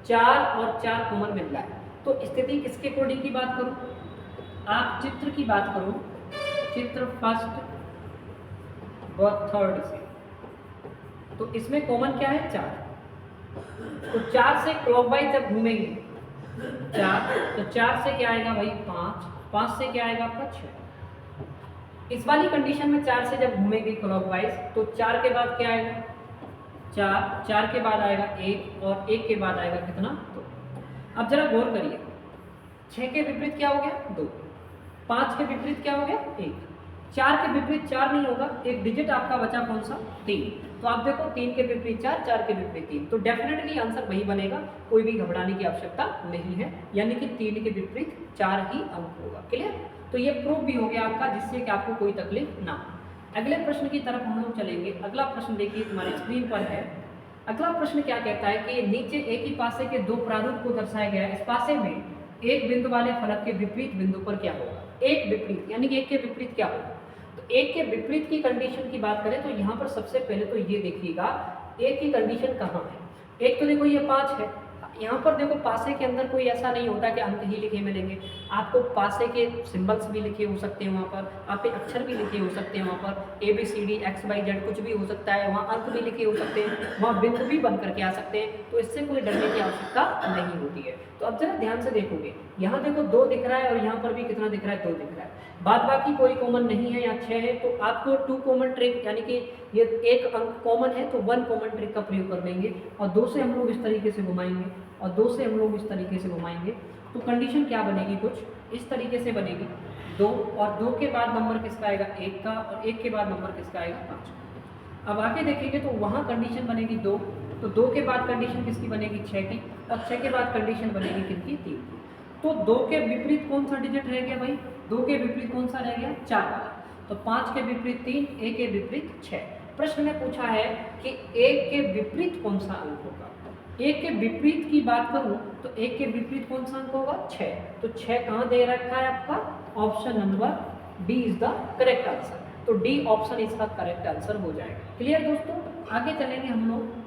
4 और 4 कॉमन मिल रहा है। तो स्थिति किसके अकॉर्डिंग की बात करूं, आप चित्र की बात करो, चित्र फर्स्ट व थर्ड से, तो इसमें कॉमन क्या है 4। तो 4 से क्लॉकवाइज जब घूमेंगे 4, तो 4 से क्या आएगा भाई 5, 5 से क्या आएगा आपका 6। इस वाली कंडीशन में 4 से जब घूमेंगे क्लॉकवाइज तो 4 के बाद क्या आएगा 4, 4 के बाद आएगा 1, और 1 के बाद आएगा कितना 2। अब जरा गौर करिए, 6 के विपरीत क्या हो गया 2, 5 के विपरीत क्या हो गया 1, 4 के विपरीत 4 नहीं होगा, एक डिजिट आपका बचा कौन सा 3। तो आप देखो 3 के विपरीत 4, 4 के विपरीत 3, तो डेफिनेटली आंसर वही बनेगा, कोई भी घबराने की आवश्यकता नहीं है। यानी कि 3 के विपरीत 4 ही अंक होगा। क्लियर? तो ये प्रूफ भी हो गया आपका, जिससे कि आपको कोई तकलीफ ना हो। अगले प्रश्न की तरफ हम लोग चलेंगे। अगला प्रश्न देखिए तुम्हारी स्क्रीन पर है। अगला प्रश्न क्या कहता है कि नीचे एक ही पासे के 2 प्रारूप को दर्शाया गया है। इस पासे में एक बिंदु वाले फलक के विपरीत बिंदु पर क्या होगा? एक विपरीत यानी कि एक के विपरीत क्या होगा? तो एक के विपरीत की कंडीशन की बात करें तो यहाँ पर सबसे पहले तो ये देखिएगा एक की कंडीशन कहाँ है। एक तो देखो ये 5 है, यहाँ पर देखो पासे के अंदर कोई ऐसा नहीं होता कि अंक ही लिखे मिलेंगे, आपको पासे के सिंबल्स भी लिखे हो सकते हैं, वहाँ पर आपके अक्षर भी लिखे हो सकते हैं, वहाँ पर ABCD XYZ कुछ भी हो सकता है, वहाँ अंक भी लिखे हो सकते हैं, वहाँ बिंदु भी बन करके आ सकते हैं। तो इससे कोई डरने की आवश्यकता नहीं होती है। तो अब जरा ध्यान से देखोगे, यहाँ देखो 2 दिख रहा है और यहाँ पर भी कितना दिख रहा है 2 दिख रहा है, बाद बाकी कोई कॉमन नहीं है, यहाँ 6 है। तो आपको 2 कॉमन ट्रिक यानी कि ये एक अंक कॉमन है तो 1 कॉमन ट्रिक का प्रयोग कर देंगे, और 2 से हम लोग इस तरीके से घुमाएंगे, और 2 से हम लोग इस तरीके से घुमाएंगे। तो कंडीशन क्या बनेगी कुछ इस तरीके से बनेगी 2, और 2 के बाद नंबर किसका आएगा 1 का, और 1 के बाद नंबर किसका आएगा 5 का। अब आगे देखेंगे तो वहाँ कंडीशन बनेगी 2, तो 2 के बाद कंडीशन किसकी बनेगी 6 की, और 6 के बाद कंडीशन बनेगी किसकी 3 की। तो 2 के विपरीत कौन सा डिजिट रह गया भाई? 2 के विपरीत कौन सा रह गया 4 वाला। तो 5 के विपरीत 3, 1 के विपरीत 6। प्रश्न में पूछा है कि 1 के विपरीत कौन सा अंक होगा। 1 के विपरीत की बात करूं तो 1 के विपरीत कौन सा अंक होगा 6। तो 6 कहाँ दे रखा है आपका? Option number D is the correct answer. तो डी ऑप्शन इसका करेक्ट आंसर हो जाएगा। क्लियर दोस्तों? आगे चलेंगे हम लोग।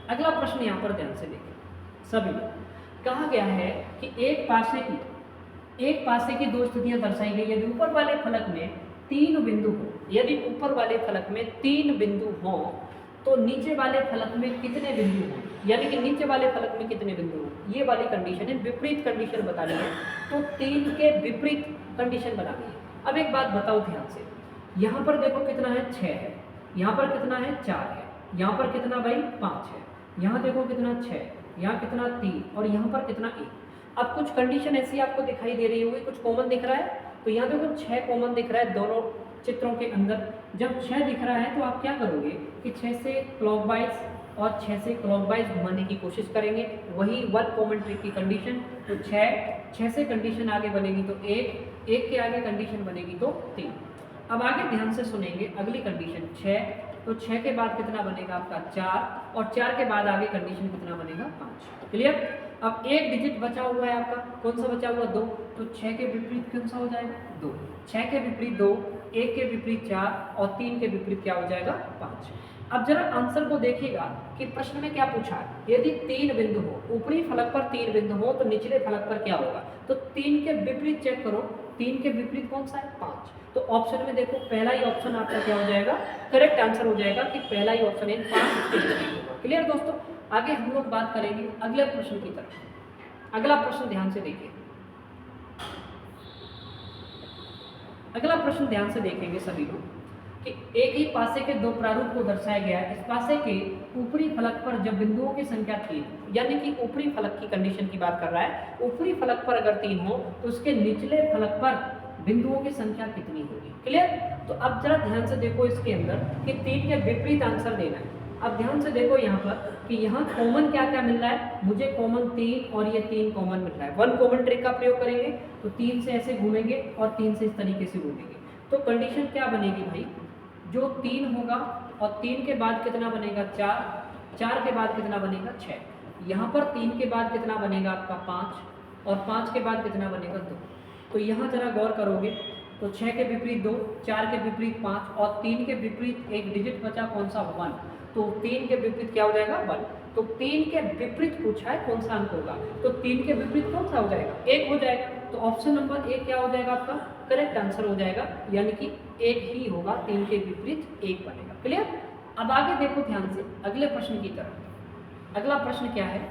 अगला प्रश्न यहाँ पर ध्यान से देखें सभी। कहा गया है कि एक पासे की 2 स्थितियां दर्शाई गई। यदि ऊपर वाले फलक में 3 बिंदु हो, यदि ऊपर वाले फलक में 3 बिंदु हो तो नीचे वाले फलक में कितने बिंदु हो, यानी कि नीचे वाले फलक में कितने बिंदु हो, ये वाली कंडीशन है। विपरीत कंडीशन बतानी है तो 3 के विपरीत कंडीशन बनानी है। अब एक बात बताओ ध्यान से, यहाँ पर देखो कितना है 6 है, यहाँ पर कितना है 4 है, यहाँ पर कितना भाई 5 है, यहाँ देखो कितना 6, यहाँ कितना 3 और यहाँ पर कितना 1। अब कुछ कंडीशन ऐसी आपको दिखाई दे रही होगी, कुछ कॉमन दिख रहा है, तो यहाँ देखो 6 कॉमन दिख रहा है दोनों चित्रों के अंदर। जब 6 दिख रहा है तो आप क्या करोगे कि 6 से क्लॉकवाइज और 6 से क्लॉकवाइज घुमाने की कोशिश करेंगे, वही वन कॉमन ट्रिक की कंडीशन। तो 6 से कंडीशन आगे बनेगी तो 1 के आगे कंडीशन बनेगी तो 3। अब आगे ध्यान से सुनेंगे अगली कंडीशन 6, तो 6 के बाद कितना बनेगा आपका 4 और 4 के बाद आगे कंडीशन कितना बनेगा 5। क्लियर। अब एक डिजिट बचा हुआ है आपका, कौन सा बचा हुआ 2, तो 6 के विपरीत कौन सा हो जाएगा 2, 6 के विपरीत 2, 1 के विपरीत 4 और 3 के विपरीत क्या हो जाएगा 5। अब जरा आंसर को देखिएगा कि प्रश्न में क्या पूछा है। यदि 3 बिंदु हो, ऊपरी फलक पर 3 बिंदु हो तो निचले फलक पर क्या होगा, तो 3 के विपरीत चेक करो, 3 के विपरीत कौन सा है 5। तो ऑप्शन में देखो पहला ही ऑप्शन आपका क्या हो जाएगा, करेक्ट आंसर हो जाएगा कि पहला ही ऑप्शन है 5। क्लियर दोस्तों। आगे हम लोग बात करेंगे अगले प्रश्न की तरफ। अगला प्रश्न ध्यान से देखिए, अगला प्रश्न ध्यान से देखेंगे सभी लोग कि एक ही पासे के दो प्रारूप को दर्शाया गया है। इस पासे के ऊपरी फलक पर जब बिंदुओं की संख्या 3, यानी कि ऊपरी फलक की कंडीशन की बात कर रहा है, ऊपरी फलक पर अगर 3 हो तो उसके निचले फलक पर बिंदुओं की संख्या कितनी होगी। क्लियर। तो अब जरा ध्यान से देखो इसके अंदर कि 3 के विपरीत आंसर देना है। अब ध्यान से देखो यहाँ पर कि यहाँ कॉमन क्या क्या मिल रहा है, मुझे कॉमन 3 और ये 3 कॉमन मिल रहा है। वन कॉमन ट्रिक का प्रयोग करेंगे तो 3 से ऐसे घूमेंगे और 3 से इस तरीके से घूमेंगे। तो कंडीशन क्या बनेगी भाई, जो 3 होगा और 3 के बाद कितना बनेगा 4, 4 के बाद कितना बनेगा 6, यहाँ पर 3 के बाद कितना बनेगा आपका 5 और 5 के बाद कितना बनेगा 2। तो यहाँ जरा गौर करोगे तो 6 के विपरीत 2, 4 के विपरीत 5 और 3 के विपरीत एक डिजिट बचा कौन सा 1, तो 3 के विपरीत क्या हो जाएगा 1। तो 3 के विपरीत पूछा है कौन सा अंक होगा, तो 3 के विपरीत कौन सा हो जाएगा 1 हो जाएगा। तो ऑप्शन नंबर 1 क्या हो जाएगा आपका करेक्ट आंसर हो जाएगा, यानी कि 1 ही होगा, 3 के विपरीत 1 बनेगा। क्लियर। अब आगे देखो ध्यान से अगले प्रश्न की तरफ। अगला प्रश्न क्या है,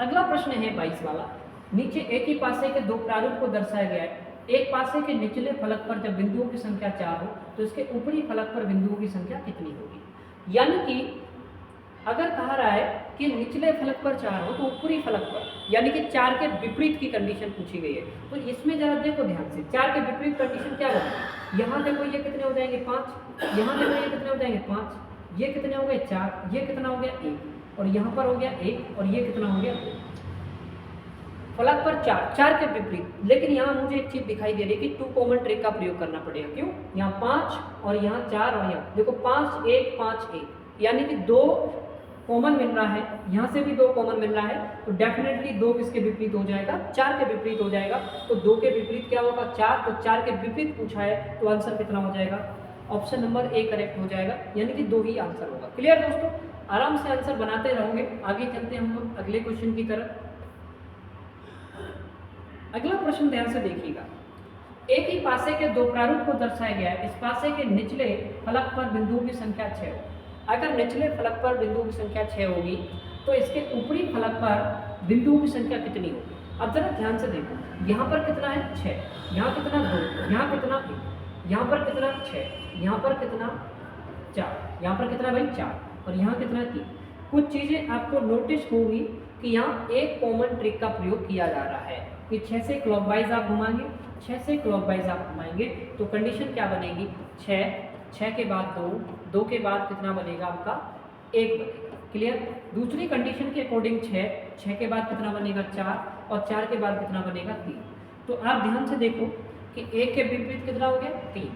अगला प्रश्न है 22 वाला। नीचे एक ही पासे के दो प्रारूप को दर्शाया गया है। एक पासे के निचले फलक पर जब बिंदुओं की संख्या 4 हो तो इसके ऊपरी फलक पर बिंदुओं की संख्या कितनी होगी। यानी कि अगर कहा रहा है कि निचले फलक पर 4 हो तो ऊपरी फलक पर, यानी कि 4 के विपरीत की कंडीशन पूछी गई है। तो इसमें जरा देखो ध्यान से, 4 के विपरीत कंडीशन क्या होगी, यहाँ देखो ये कितने हो जाएंगे 5, यहाँ देखो ये कितने हो जाएंगे 5, ये कितने हो गए 4, ये कितना हो गया 1 और यहाँ पर हो गया 1 और ये कितना हो गया 2। फलक पर 4 के विपरीत। लेकिन यहाँ मुझे एक चीज दिखाई दे रही है कि 2 कॉमन ट्रिक का प्रयोग करना पड़ेगा। क्यों, यहाँ 5 और यहाँ 4 और यहाँ देखो 5 1 5 1, यानी कि 2 कॉमन मिल रहा है, यहाँ से भी 2 कॉमन मिल रहा है, तो डेफिनेटली 2 किसके विपरीत हो जाएगा 4 के विपरीत हो जाएगा। तो 2 के विपरीत क्या होगा 4, तो 4 के विपरीत पूछा है तो आंसर कितना हो जाएगा, ऑप्शन नंबर ए करेक्ट हो जाएगा, यानी कि 2 ही आंसर होगा। क्लियर दोस्तों, आराम से आंसर बनाते रहोगे। आगे चलते हैं हम लोग अगले क्वेश्चन की तरफ। अगला प्रश्न ध्यान से देखिएगा। एक ही पासे के दो प्रारूप को दर्शाया गया है। इस पासे के निचले फलक पर बिंदुओं की संख्या 6 हो। अगर निचले फलक पर बिंदुओं की संख्या 6 होगी तो इसके ऊपरी फलक पर बिंदुओं की संख्या कितनी होगी। अब जरा ध्यान से देखो, यहाँ पर कितना है 6, यहाँ कितना 2, यहाँ कितना 1, यहाँ पर कितना 6, यहाँ पर कितना 4, यहाँ पर कितना भाई 4 और यहाँ कितना 3। कुछ चीज़ें आपको नोटिस होगी कि यहाँ एक कॉमन ट्रिक का प्रयोग किया जा रहा है कि 6 से क्लॉकवाइज आप घुमाएंगे, 6 से क्लॉकवाइज आप घुमाएंगे तो कंडीशन क्या बनेगी 6 के बाद 2 के बाद कितना बनेगा आपका 1 बनेगा। क्लियर। दूसरी कंडीशन के अकॉर्डिंग 6 के बाद कितना बनेगा 4 और 4 के बाद कितना बनेगा 3। तो आप ध्यान से देखो कि 1 के विपरीत कितना हो गया 3,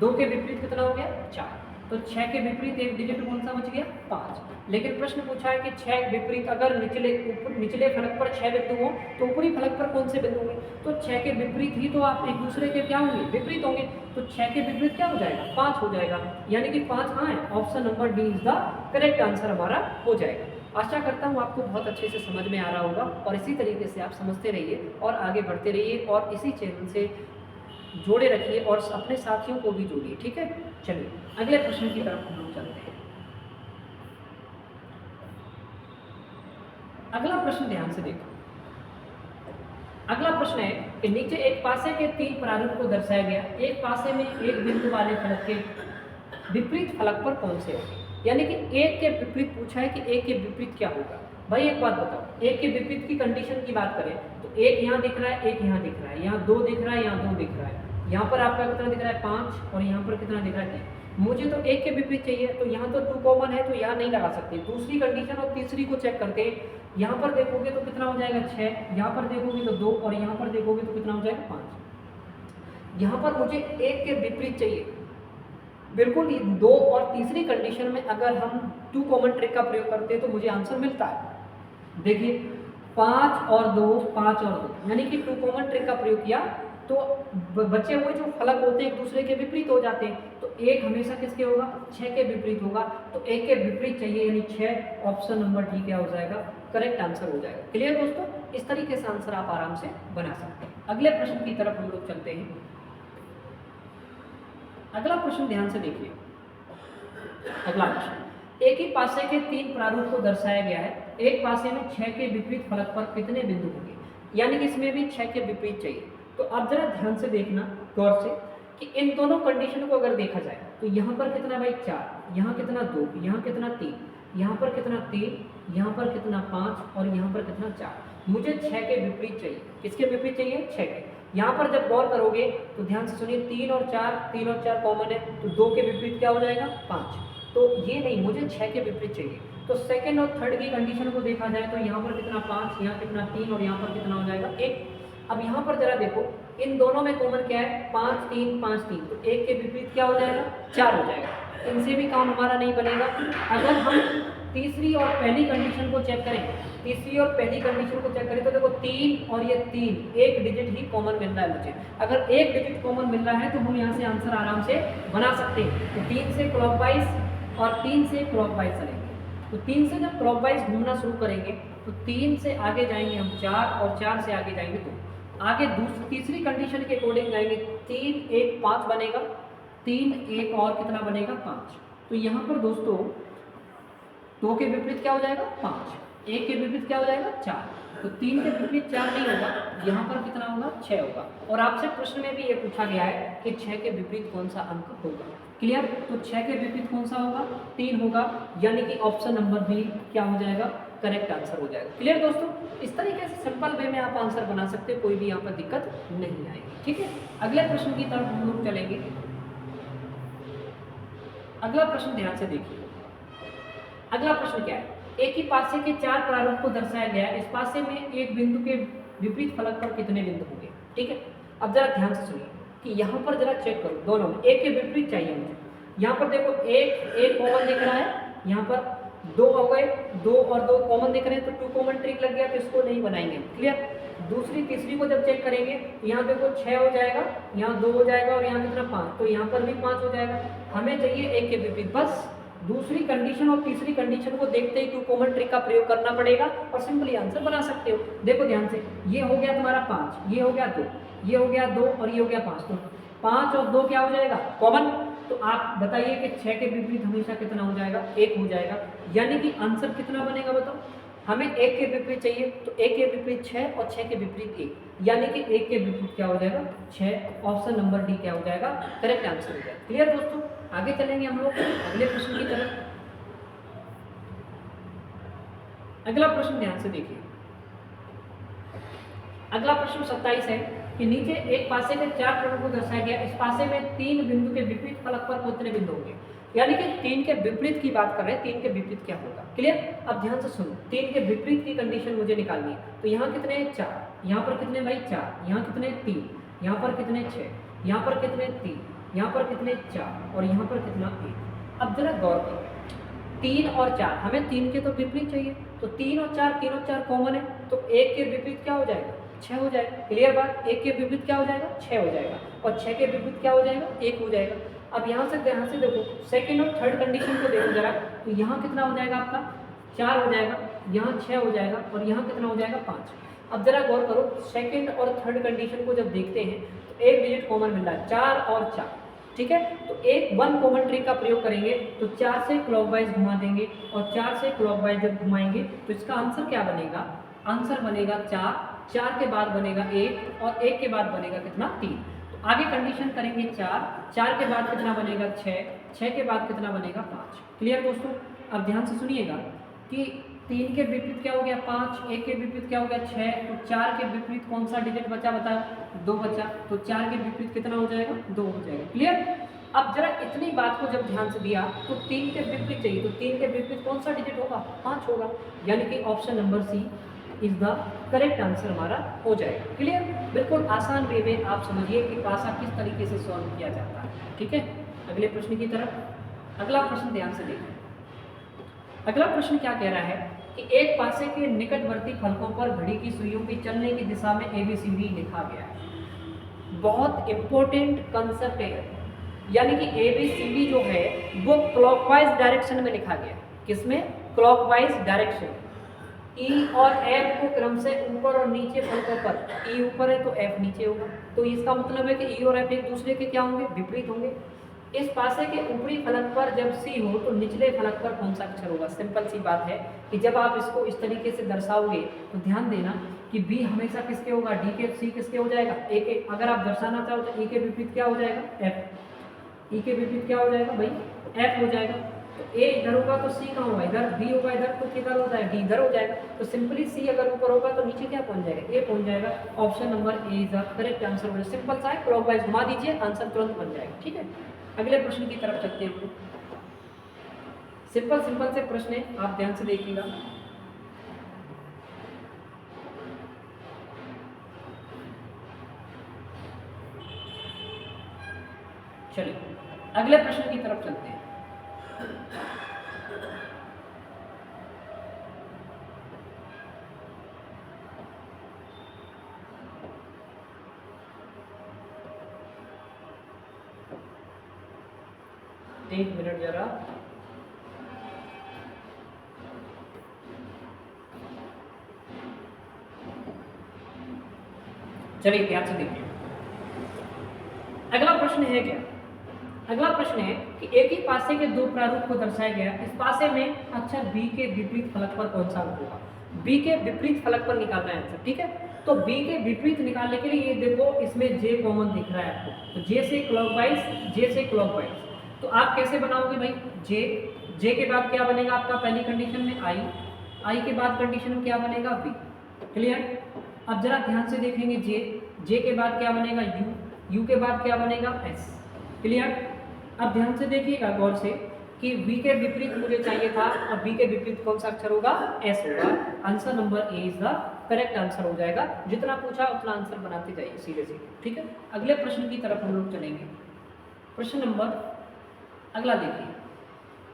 2 के विपरीत कितना हो गया 4, तो 6 के विपरीत एक डिजिट कौन सा बच गया 5। लेकिन प्रश्न पूछा है कि 6 विपरीत अगर निचले फलक पर 6 बिंदु हो तो ऊपरी फलक पर कौन से बिंदु होंगे, तो 6 के विपरीत ही तो आप एक दूसरे के क्या होंगे विपरीत होंगे। तो 6 के विपरीत क्या हो जाएगा 5 हो जाएगा, यानी कि 5 हाँ है, option number D is the correct answer हमारा हो जाएगा। आशा करता हूँ आपको बहुत अच्छे से समझ में आ रहा होगा और इसी तरीके से आप समझते रहिए और आगे बढ़ते रहिए और इसी चैनल से जोड़े रखिए और अपने साथियों को भी जोड़िए। ठीक है, चलिए अगले प्रश्न की तरफ हम लोग चलते हैं। अगला प्रश्न ध्यान से देखो। अगला प्रश्न है कि नीचे एक पासे के 3 प्रारूप को दर्शाया गया, एक पासे में एक बिंदु वाले फलक के विपरीत फलक पर कौन से होंगे। यानी कि एक के विपरीत पूछा है कि एक के विपरीत क्या होगा। भाई एक बात बताओ, एक के विपरीत की कंडीशन की बात करें तो एक यहाँ दिख रहा है, एक यहाँ दिख रहा है, यहाँ 2 दिख रहा है, यहाँ 2 दिख रहा है, यहाँ पर आपका कितना दिख रहा है 5 और यहाँ पर कितना दिख रहा है 3। मुझे तो एक के विपरीत चाहिए, तो यहाँ तो 2 कॉमन है तो यहाँ नहीं लगा सकते। दूसरी कंडीशन और तीसरी को चेक करके यहाँ पर देखोगे तो कितना हो जाएगा 6, यहाँ पर देखोगे तो 2 और यहाँ पर देखोगे तो कितना हो जाएगा 5। यहाँ पर मुझे एक के विपरीत चाहिए बिल्कुल। 2 और तीसरी कंडीशन में अगर हम 2 कॉमन ट्रिक का प्रयोग करते हैं तो मुझे आंसर मिलता है। देखिए 5 और 2, 5 और 2, यानी कि 2 कॉमन ट्रिक का प्रयोग किया तो बचे हुए जो फलक होते हैं एक दूसरे के विपरीत हो जाते हैं। तो एक हमेशा किसके होगा, 6 के विपरीत होगा। तो एक के विपरीत चाहिए यानी 6, ऑप्शन नंबर डी क्या हो जाएगा, करेक्ट आंसर हो जाएगा। क्लियर दोस्तों, इस तरीके से आंसर आप आराम से बना सकते हैं। अगले प्रश्न की तरफ हम लोग चलते हैं। अगला प्रश्न ध्यान से देखिए। अगला प्रश्न, एक ही पासे के 3 प्रारूप को दर्शाया गया है, एक पासे में 6 के विपरीत फलक पर कितने बिंदु होंगे। यानी कि इसमें भी 6 के विपरीत चाहिए। तो अब जरा ध्यान से देखना गौर से कि इन दोनों कंडीशन को अगर देखा जाए तो यहाँ पर कितना भाई 4, यहाँ कितना 2, यहाँ कितना 3, यहाँ पर कितना 3, यहाँ पर कितना 5 और यहाँ पर कितना 4। मुझे 6 के विपरीत चाहिए। किसके विपरीत चाहिए, 6 के। यहाँ पर जब गौर करोगे तो ध्यान से सुनिए, 3 और 4 कॉमन है तो 2 के विपरीत क्या हो जाएगा 5। तो ये नहीं, मुझे 6 के विपरीत चाहिए। तो सेकंड और थर्ड की कंडीशन को देखा जाए तो यहाँ पर कितना 5, यहाँ कितना 3 और यहाँ पर कितना हो जाएगा 1। अब यहाँ पर जरा देखो, इन दोनों में कॉमन क्या है, 5 3 5 3, तो 1 के विपरीत क्या हो जाएगा 4 हो जाएगा। इनसे भी काम हमारा नहीं बनेगा। अगर हम तीसरी और पहली कंडीशन को चेक करें, तीसरी और पहली कंडीशन को चेक करें तो देखो 3 और ये 3, एक डिजिट ही कॉमन मिल रहा है मुझे। अगर एक डिजिट कॉमन मिल रहा है तो हम यहाँ से आंसर आराम से बना सकते हैं। तो 3 से क्लॉकवाइज और 3 से क्लॉकवाइज चलेंगे। तो 3 से जब क्लॉकवाइज घूमना शुरू करेंगे तो 3 से आगे जाएंगे हम 4 और 4 से आगे जाएंगे 2। आगे तीसरी कंडीशन के अकॉर्डिंग जाएंगे, 3 1 5 बनेगा, 3 1 और कितना बनेगा 5। तो यहाँ पर दोस्तों 2 के विपरीत क्या हो जाएगा 5, 1 के विपरीत क्या हो जाएगा 4। तो 3 के विपरीत 4 नहीं होगा, यहाँ पर कितना होगा 6 होगा। और आपसे प्रश्न में भी ये पूछा गया है कि 6 के विपरीत कौन सा अंक होगा। क्लियर, तो 6 के विपरीत कौन सा होगा, 3 होगा, यानी कि ऑप्शन नंबर बी क्या हो जाएगा, करेक्ट आंसर हो जाएगा। क्लियर दोस्तों, इस तरीके से सिंपल वे में आप आंसर बना सकते हो, कोई भी यहाँ पर दिक्कत नहीं आएगी। ठीक है, अगले प्रश्न की तरफ हम लोग चलेंगे। अगला प्रश्न ध्यान से देखिए। अगला प्रश्न क्या है, एक ही पासे के 4 प्रारूप को दर्शाया गया है, इस पासे में एक बिंदु के विपरीत फलक पर कितने बिंदु होंगे। ठीक है, अब जरा ध्यान से सुनिए कि यहाँ पर जरा चेक करो, दोनों में एक के विपरीत चाहिए मुझे। यहाँ पर देखो एक कॉमन दिख रहा है, यहाँ पर 2 हो गए, 2 और 2 कॉमन दिख रहे हैं, तो 2 कॉमन ट्रिक लग गया, तो इसको नहीं बनाएंगे। क्लियर, दूसरी तीसरी को जब चेक करेंगे तो यहाँ देखो 6 हो जाएगा, यहाँ 2 हो जाएगा और यहाँ कितना 5, तो यहाँ पर भी 5 हो जाएगा। हमें चाहिए एक के विपरीत, बस दूसरी कंडीशन और तीसरी कंडीशन को देखते ही 2 कॉमन ट्रिक का प्रयोग करना पड़ेगा और सिंपली आंसर बना सकते हो। देखो ध्यान से, ये हो गया तुम्हारा 5, ये हो गया 2, ये हो गया 2 और ये हो गया 5। तो 5 और 2 क्या हो जाएगा कॉमन। तो आप बताइए कि 6 के विपरीत हमेशा कितना हो जाएगा, 1 हो जाएगा। यानी कि आंसर कितना बनेगा बताओ, हमें 1 के विपरीत चाहिए तो 1 के विपरीत 6 और 6 के विपरीत 1, यानी कि 1 के विपरीत क्या हो जाएगा 6, ऑप्शन नंबर डी क्या हो जाएगा, करेक्ट आंसर हो जाएगा। क्लियर दोस्तों, आगे चलेंगे हम लोग अगले प्रश्न की तरफ। अगला प्रश्न ध्यान से देखिए। अगला प्रश्न 27 है कि नीचे एक पासे के 4 प्रारूप को दर्शाया गया, इस पासे में 3 बिंदु के विपरीत फलक पर कितने बिंदु होंगे। यानी कि 3 के विपरीत की बात कर रहे हैं, 3 के विपरीत क्या होगा। क्लियर, अब ध्यान से सुनो, 3 के विपरीत की कंडीशन मुझे निकालनी है। तो यहाँ कितने 4, यहाँ पर कितने भाई 4, यहाँ कितने 3, यहाँ पर कितने 6, यहाँ पर कितने 3, यहाँ पर कितने 4 और यहाँ पर कितना 1। अब जरा गौर करो, 3 और 4, हमें 3 के तो विपरीत चाहिए, तो 3 और 4 कॉमन है, तो 1 के विपरीत क्या हो जाएगा 6 हो जाएगा। क्लियर बात, 1 के विपरीत क्या हो जाएगा 6 हो जाएगा और 6 के विपरीत क्या हो जाएगा 1 हो जाएगा। अब यहाँ से देखो, सेकंड और थर्ड कंडीशन को देखो जरा, तो यहाँ कितना हो जाएगा आपका 4 हो जाएगा, यहाँ 6 हो जाएगा और यहाँ कितना हो जाएगा 5। अब जरा गौर करो, सेकंड और थर्ड कंडीशन को जब देखते हैं तो एक डिजिट कॉमन मिल रहा है 4 और 4। ठीक है, तो एक 1 कॉमन ट्रिक का प्रयोग करेंगे तो 4 से क्लॉकवाइज घुमा देंगे और 4 से क्लॉकवाइज जब घुमाएंगे तो इसका आंसर क्या बनेगा, आंसर बनेगा 4 4 के बाद बनेगा 1 और 1 के बाद बनेगा कितना 3। तो आगे कंडीशन करेंगे 4 के बाद कितना बनेगा 6 के बाद कितना बनेगा 5। क्लियर दोस्तों? अब ध्यान से सुनिएगा कि 3 के विपरीत क्या हो गया 5, 1 के विपरीत क्या हो गया 6, तो 4 के विपरीत कौन सा डिजिट बचा बताओ? 2 बचा, तो 4 के विपरीत कितना हो जाएगा 2 हो जाएगा। क्लियर? अब जरा इतनी बात को जब ध्यान से दिया तो 3 के विपरीत चाहिए, तो 3 के विपरीत कौन सा डिजिट होगा 5 होगा, यानी कि option number C is the correct answer हमारा हो जाएगा। क्लियर? बिल्कुल आसान वे में आप समझिए कि पासा किस तरीके से सॉल्व किया जाता है। ठीक है, अगले प्रश्न की तरफ। अगला प्रश्न ध्यान से देखें। अगला प्रश्न क्या कह रहा है कि एक पासे के निकटवर्ती फलकों पर घड़ी की सुइयों की चलने की दिशा में ABCD लिखा गया है। बहुत इंपॉर्टेंट कंसेप्ट है, यानी कि ABCD जो है वो क्लॉकवाइज डायरेक्शन में लिखा गया है। किसमें? Clockwise direction. E और F को क्रम से ऊपर और नीचे फलकों पर, E ऊपर है तो F नीचे होगा, तो इसका मतलब है कि E और F एक दूसरे के क्या होंगे? विपरीत होंगे। इस पासे के ऊपरी फलक पर जब C हो तो निचले फलक पर कौन सा अक्षर होगा? सिंपल सी बात है कि जब आप इसको इस तरीके से दर्शाओगे तो ध्यान देना कि B हमेशा किसके होगा? D के। C किसके हो जाएगा? A के। अगर आप दर्शाना चाहो तो E के विपरीत क्या हो जाएगा? F। E के विपरीत क्या हो जाएगा भाई? F हो जाएगा। तो A इधर होगा तो C कहाँ होगा? इधर। B होगा इधर तो किधर हो जाएगा? D इधर हो जाएगा। तो सिंपली C अगर ऊपर होगा तो नीचे क्या पहुंच जाएगा? A पहुंच जाएगा। Option number A is the correct answer. Simple सा है, क्लॉकवाइज घुमा दीजिए, आंसर तुरंत बन जाएगा। ठीक है, अगले प्रश्न की तरफ चलते हैं हम लोग। सिंपल सिंपल से प्रश्न है, आप ध्यान से देखिएगा। चलिए अगले प्रश्न की तरफ चलते हैं। एक मिनट जरा। चलिए ध्यान से देखिए। अगला प्रश्न है क्या? अगला प्रश्न है कि एक ही पासे के दो प्रारूप को दर्शाया गया। इस पासे में अक्षर B के विपरीत फलक पर कौन सा अंक होगा? B के विपरीत फलक पर निकालना है आंसर। ठीक है, तो B के विपरीत निकालने के लिए ये देखो इसमें J कॉमन दिख रहा है आपको, तो J से क्लॉकवाइज, J से क्लॉकवाइज। तो आप कैसे बनाओगे भाई? J के बाद क्या बनेगा आपका? पहली कंडीशन में I के बाद कंडीशन में क्या बनेगा? B। क्लियर? अब जरा ध्यान से देखेंगे J के बाद क्या बनेगा? U के बाद क्या बनेगा? S। क्लियर? अब ध्यान से देखिएगा गौर से कि V के विपरीत मुझे चाहिए था, और B के विपरीत कौन सा अक्षर होगा? S होगा। Answer number A is the correct answer हो जाएगा। जितना पूछा उतना आंसर बनाते जाइए सीधे सीधे। ठीक है, अगले प्रश्न की तरफ हम लोग चलेंगे। प्रश्न नंबर अगला देखिए,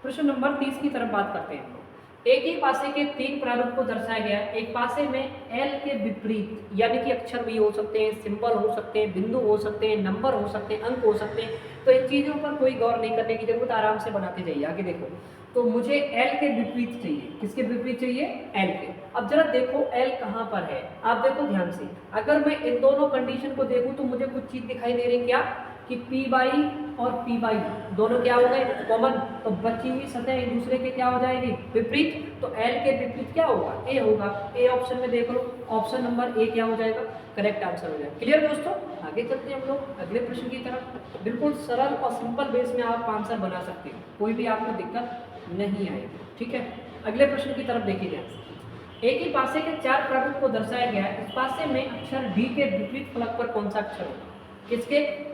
प्रश्न नंबर 30 की तरफ बात करते हैं। एक ही पासे के तीन प्रारूप को दर्शाया गया है। एक पासे में L के विपरीत, यानी कि अक्षर भी हो सकते हैं, सिंबल हो सकते हैं, बिंदु हो सकते हैं, नंबर हो सकते हैं, अंक हो सकते हैं। तो इन चीज़ों पर कोई गौर नहीं करने की जरूरत, आराम से बनाते जाइए। आगे देखो, तो मुझे L के विपरीत चाहिए। किसके विपरीत चाहिए? L के। अब जरा देखो L कहाँ पर है, आप देखो ध्यान से। अगर मैं इन दोनों कंडीशन को देखूं तो मुझे कुछ चीज दिखाई दे रही है, क्या कि P/E और P/E दोनों क्या हो गए? कॉमन। तो बची हुई सतह एक दूसरे के क्या हो जाएगी? विपरीत। तो L के विपरीत क्या होगा? A होगा। A ऑप्शन में देख लो, ऑप्शन नंबर ए क्या हो जाएगा? करेक्ट आंसर हो जाएगा। क्लियर दोस्तों? आगे चलते हैं हम लोग अगले प्रश्न की तरफ। बिल्कुल सरल और सिंपल बेस में आप आंसर बना सकते हैं, कोई भी आपको दिक्कत नहीं आएगी। ठीक है, अगले प्रश्न की तरफ देखिए ध्यान से। एक ही पासे के चार प्रारूप को दर्शाया गया है। इस पासे में अक्षर D के विपरीत फलक पर कौन सा अक्षर होगा? किसके?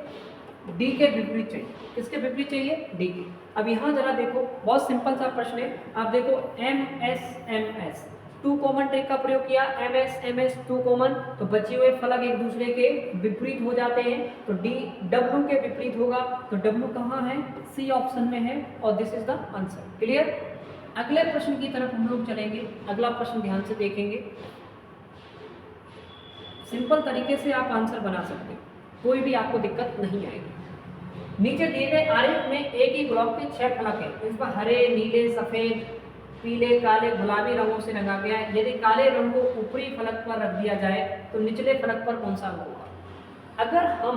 D के विपरीत चाहिए। किसके विपरीत चाहिए? D के। अब यहाँ जरा देखो, बहुत सिंपल सा प्रश्न है। आप देखो MS 2 कॉमन ट्रिक का प्रयोग किया, MS 2 कॉमन, तो बचे हुए फलक एक दूसरे के विपरीत हो जाते हैं। तो D W के विपरीत होगा, तो W कहाँ है? C ऑप्शन में है, और this is the answer. Clear? अगले प्रश्न की तरफ हम लोग चलेंगे। अगला प्रश्न ध्यान से देखेंगे। सिंपल तरीके से आप आंसर बना सकते हैं, कोई भी आपको दिक्कत नहीं आएगी। नीचे दिए गए आरेख में एक ही ब्लॉक के 6 फलक हैं। इस पर हरे, नीले, सफेद, पीले, काले, गुलाबी रंगों से रंगा गया है। यदि काले रंग को ऊपरी फलक पर रख दिया जाए तो निचले फलक पर कौन सा अंक होगा? अगर हम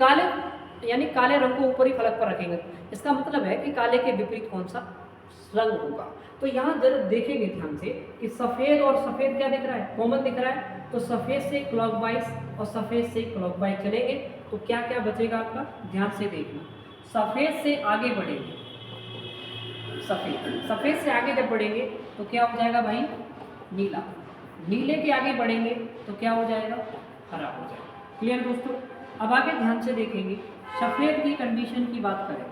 काले रंग को ऊपरी फलक पर रखेंगे, इसका मतलब है कि काले के विपरीत कौन सा रंग होगा। तो यहाँ जरा देखेंगे ध्यान से कि सफ़ेद और सफ़ेद क्या दिख रहा है, कॉमन दिख रहा है। तो सफ़ेद से क्लॉकवाइज और सफ़ेद से क्लॉकवाइज चलेंगे तो क्या क्या बचेगा आपका, ध्यान से देखना। सफ़ेद से आगे बढ़ेंगे, सफ़ेद से आगे जब बढ़ेंगे तो क्या हो जाएगा भाई, नीला। नीले के आगे बढ़ेंगे तो क्या हो जाएगा, हरा हो जाएगा। क्लियर दोस्तों। अब आगे ध्यान से देखेंगे, सफ़ेद की कंडीशन की बात करें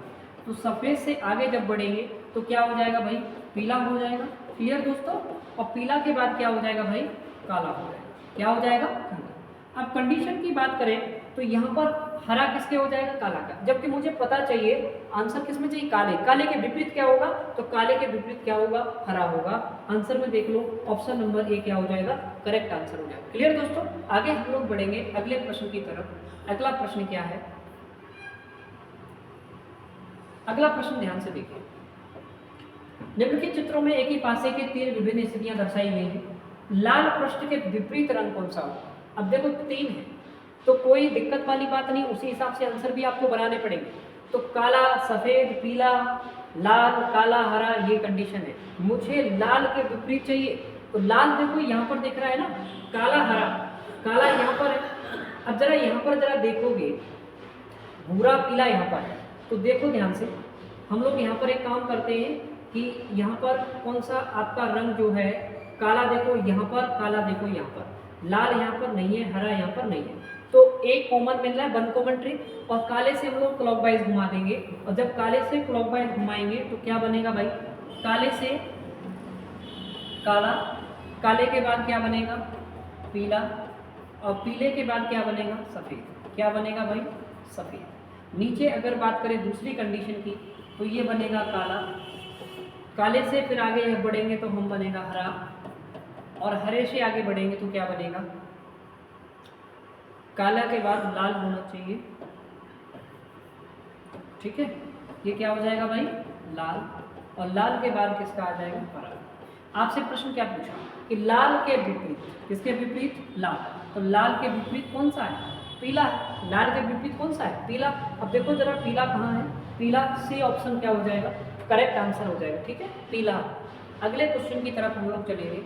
तो सफ़ेद से आगे जब बढ़ेंगे तो क्या हो जाएगा भाई, पीला हो जाएगा। क्लियर दोस्तों। और पीला के बाद क्या हो जाएगा भाई, काला हो जाएगा। क्या हो जाएगा, काला। अब कंडीशन की बात करें तो यहाँ पर हरा किसके हो जाएगा, काला का। जबकि मुझे पता चाहिए आंसर किसमें चाहिए, काले। काले के विपरीत क्या होगा, तो काले के विपरीत क्या होगा, हरा होगा। आंसर में देख लो, ऑप्शन नंबर ए क्या हो जाएगा, करेक्ट आंसर हो जाएगा। क्लियर दोस्तों। आगे हम लोग बढ़ेंगे अगले प्रश्न की तरफ। अगला प्रश्न क्या है, अगला प्रश्न ध्यान से देखिए। निम्नलिखित चित्रों में एक ही पासे के 3 विभिन्न स्थितियां दर्शाई गई हैं। लाल पृष्ठ के विपरीत रंग कौन सा होगा। अब देखो 3 है तो कोई दिक्कत वाली बात नहीं, उसी हिसाब से आंसर भी आपको बनाने पड़ेंगे। तो काला, सफ़ेद, पीला, लाल, काला, हरा, ये कंडीशन है। मुझे लाल के विपरीत चाहिए तो लाल देखो यहाँ पर दिख रहा है ना, काला, हरा। काला यहाँ पर है। अब जरा यहाँ पर जरा देखोगे, भूरा, पीला यहाँ पर है। तो देखो ध्यान से, हम लोग यहाँ पर एक काम करते हैं कि यहाँ पर कौन सा आपका रंग जो है, काला देखो यहाँ पर, काला देखो यहाँ पर, लाल यहाँ पर नहीं है, हरा यहाँ पर नहीं है। तो एक कॉमन मिल रहा है, 1 कॉमन ट्रिक। और काले से हम लोग क्लॉकवाइज घुमा देंगे, और जब काले से क्लॉकवाइज घुमाएंगे तो क्या बनेगा भाई, काले से काला, काले के बाद क्या बनेगा, पीला, और पीले के बाद क्या बनेगा, सफ़ेद। क्या बनेगा भाई, सफ़ेद। नीचे अगर बात करें दूसरी कंडीशन की तो ये बनेगा काला। काले से फिर आगे जब बढ़ेंगे तो हम बनेगा हरा, और हरे से आगे बढ़ेंगे तो क्या बनेगा, काला के बाद लाल होना चाहिए। ठीक है, ये क्या हो जाएगा भाई, लाल, और लाल के बाद किसका आ जाएगा, हरा। आपसे प्रश्न क्या पूछा कि लाल के विपरीत, किसके विपरीत, लाल। तो लाल के विपरीत कौन सा है, पीला। लाल के विपरीत कौन सा है, पीला। अब देखो जरा पीला कहाँ है, पीला, सी ऑप्शन क्या हो जाएगा, करेक्ट आंसर हो जाएगा। ठीक है, पीला। अगले क्वेश्चन की तरफ हम लोग चलेंगे।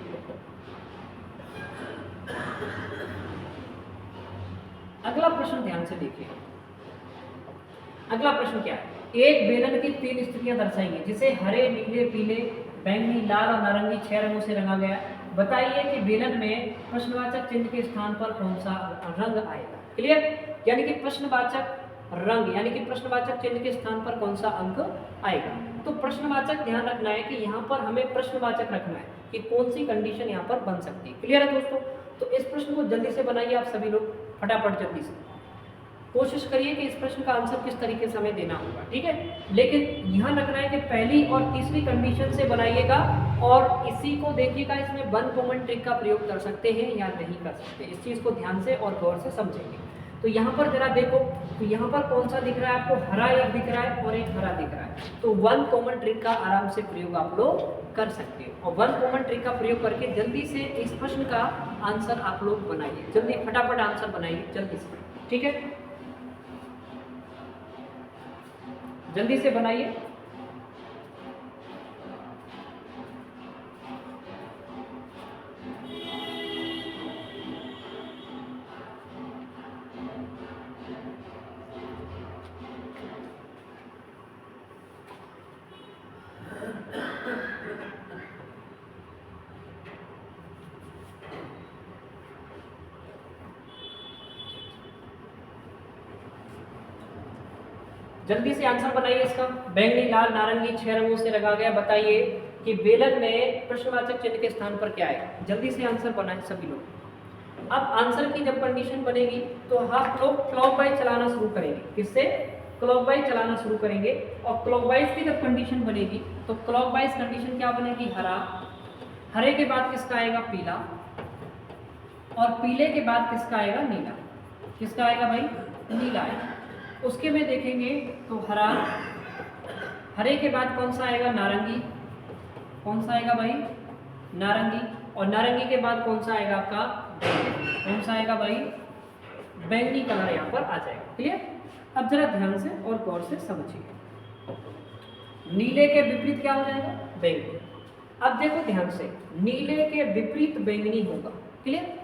अगला प्रश्न ध्यान से देखिए। अगला प्रश्न क्या है, एक बेलन की 3 स्थितियां दर्शाई हैं, जिसे हरे, नीले, पीले, बैंगनी, लाल और नारंगी 6 रंगों से रंगा गया। बताइए कि बेलन में प्रश्नवाचक चिन्ह के स्थान पर कौन सा रंग आएगा। क्लियर। यानी कि प्रश्नवाचक रंग, यानी कि प्रश्नवाचक चिन्ह के स्थान पर कौन सा अंक आएगा। तो प्रश्नवाचक ध्यान रखना है कि यहाँ पर हमें प्रश्नवाचक रखना है कि कौन सी कंडीशन यहाँ पर बन सकती है। क्लियर है दोस्तों। तो इस प्रश्न को जल्दी से बनाइए आप सभी लोग, फटाफट जल्दी से कोशिश करिए कि इस प्रश्न का आंसर किस तरीके से हमें देना होगा। ठीक है, लेकिन ध्यान रखना है कि पहली और तीसरी कंडीशन से बनाइएगा, और इसी को देखिएगा, इसमें 1 कॉमन ट्रिक का प्रयोग कर सकते हैं या नहीं कर सकते, इस चीज़ को ध्यान से और गौर से समझेंगे। तो यहाँ पर जरा देखो, तो यहाँ पर कौन सा दिख रहा है आपको, हरा एक दिख रहा है और एक हरा दिख रहा है। तो 1 कॉमन ट्रिक का आराम से प्रयोग आप लोग कर सकते हैं, और 1 कॉमन ट्रिक का प्रयोग करके जल्दी से इस प्रश्न का आंसर आप लोग बनाइए। जल्दी फटाफट आंसर बनाइए, जल्दी से। ठीक है, जल्दी से बनाइए। जल्दी से आंसर बनाइए इसका। बैंगनी, लाल, नारंगी 6 रंगों से रंगा गया। बताइए कि बेलन में प्रश्नवाचक चिन्ह के स्थान पर क्या है। जल्दी से आंसर बनाएं सभी लोग। अब आंसर की जब कंडीशन बनेगी तो आप लोग क्लॉकवाइज चलाना शुरू करेंगे। किससे, क्लॉकवाइज चलाना शुरू करेंगे। और क्लॉकवाइज की जब कंडीशन बनेगी तो क्लॉकवाइज कंडीशन क्या बनेगी, हरा। हरे के बाद किसका आएगा, पीला, और पीले के बाद किसका आएगा, नीला। किसका आएगा भाई, नीला आएगा। उसके में देखेंगे तो हरा, हरे के बाद कौन सा आएगा, नारंगी। कौन सा आएगा भाई, नारंगी। और नारंगी के बाद कौन सा आएगा आपका, कौन सा आएगा भाई, बैंगनी कलर यहाँ पर आ जाएगा। क्लियर। अब जरा ध्यान से और गौर से समझिए। नीले के विपरीत क्या हो जाएगा, बैंगनी। अब देखो ध्यान से, नीले के विपरीत बैंगनी होगा। क्लियर?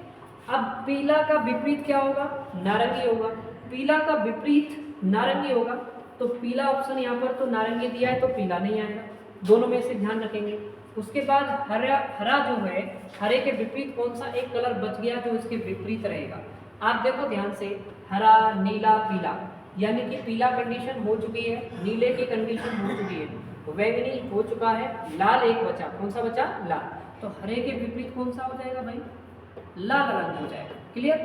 अब पीला का विपरीत क्या होगा? नारंगी होगा। पीला का विपरीत नारंगी होगा, तो पीला ऑप्शन यहाँ पर तो नारंगी दिया है तो पीला नहीं आएगा, दोनों में से ध्यान रखेंगे। उसके बाद हरा, हरा जो है, हरे के विपरीत कौन सा एक कलर बच गया जो इसके विपरीत रहेगा? आप देखो ध्यान से, हरा, नीला, पीला, यानी कि पीला कंडीशन हो चुकी है, नीले की कंडीशन हो चुकी है, बैंगनी हो चुका है, लाल एक बचा। कौन सा बचा? लाल। तो हरे के विपरीत कौन सा हो जाएगा भाई? लाल रंग हो जाएगा। क्लियर?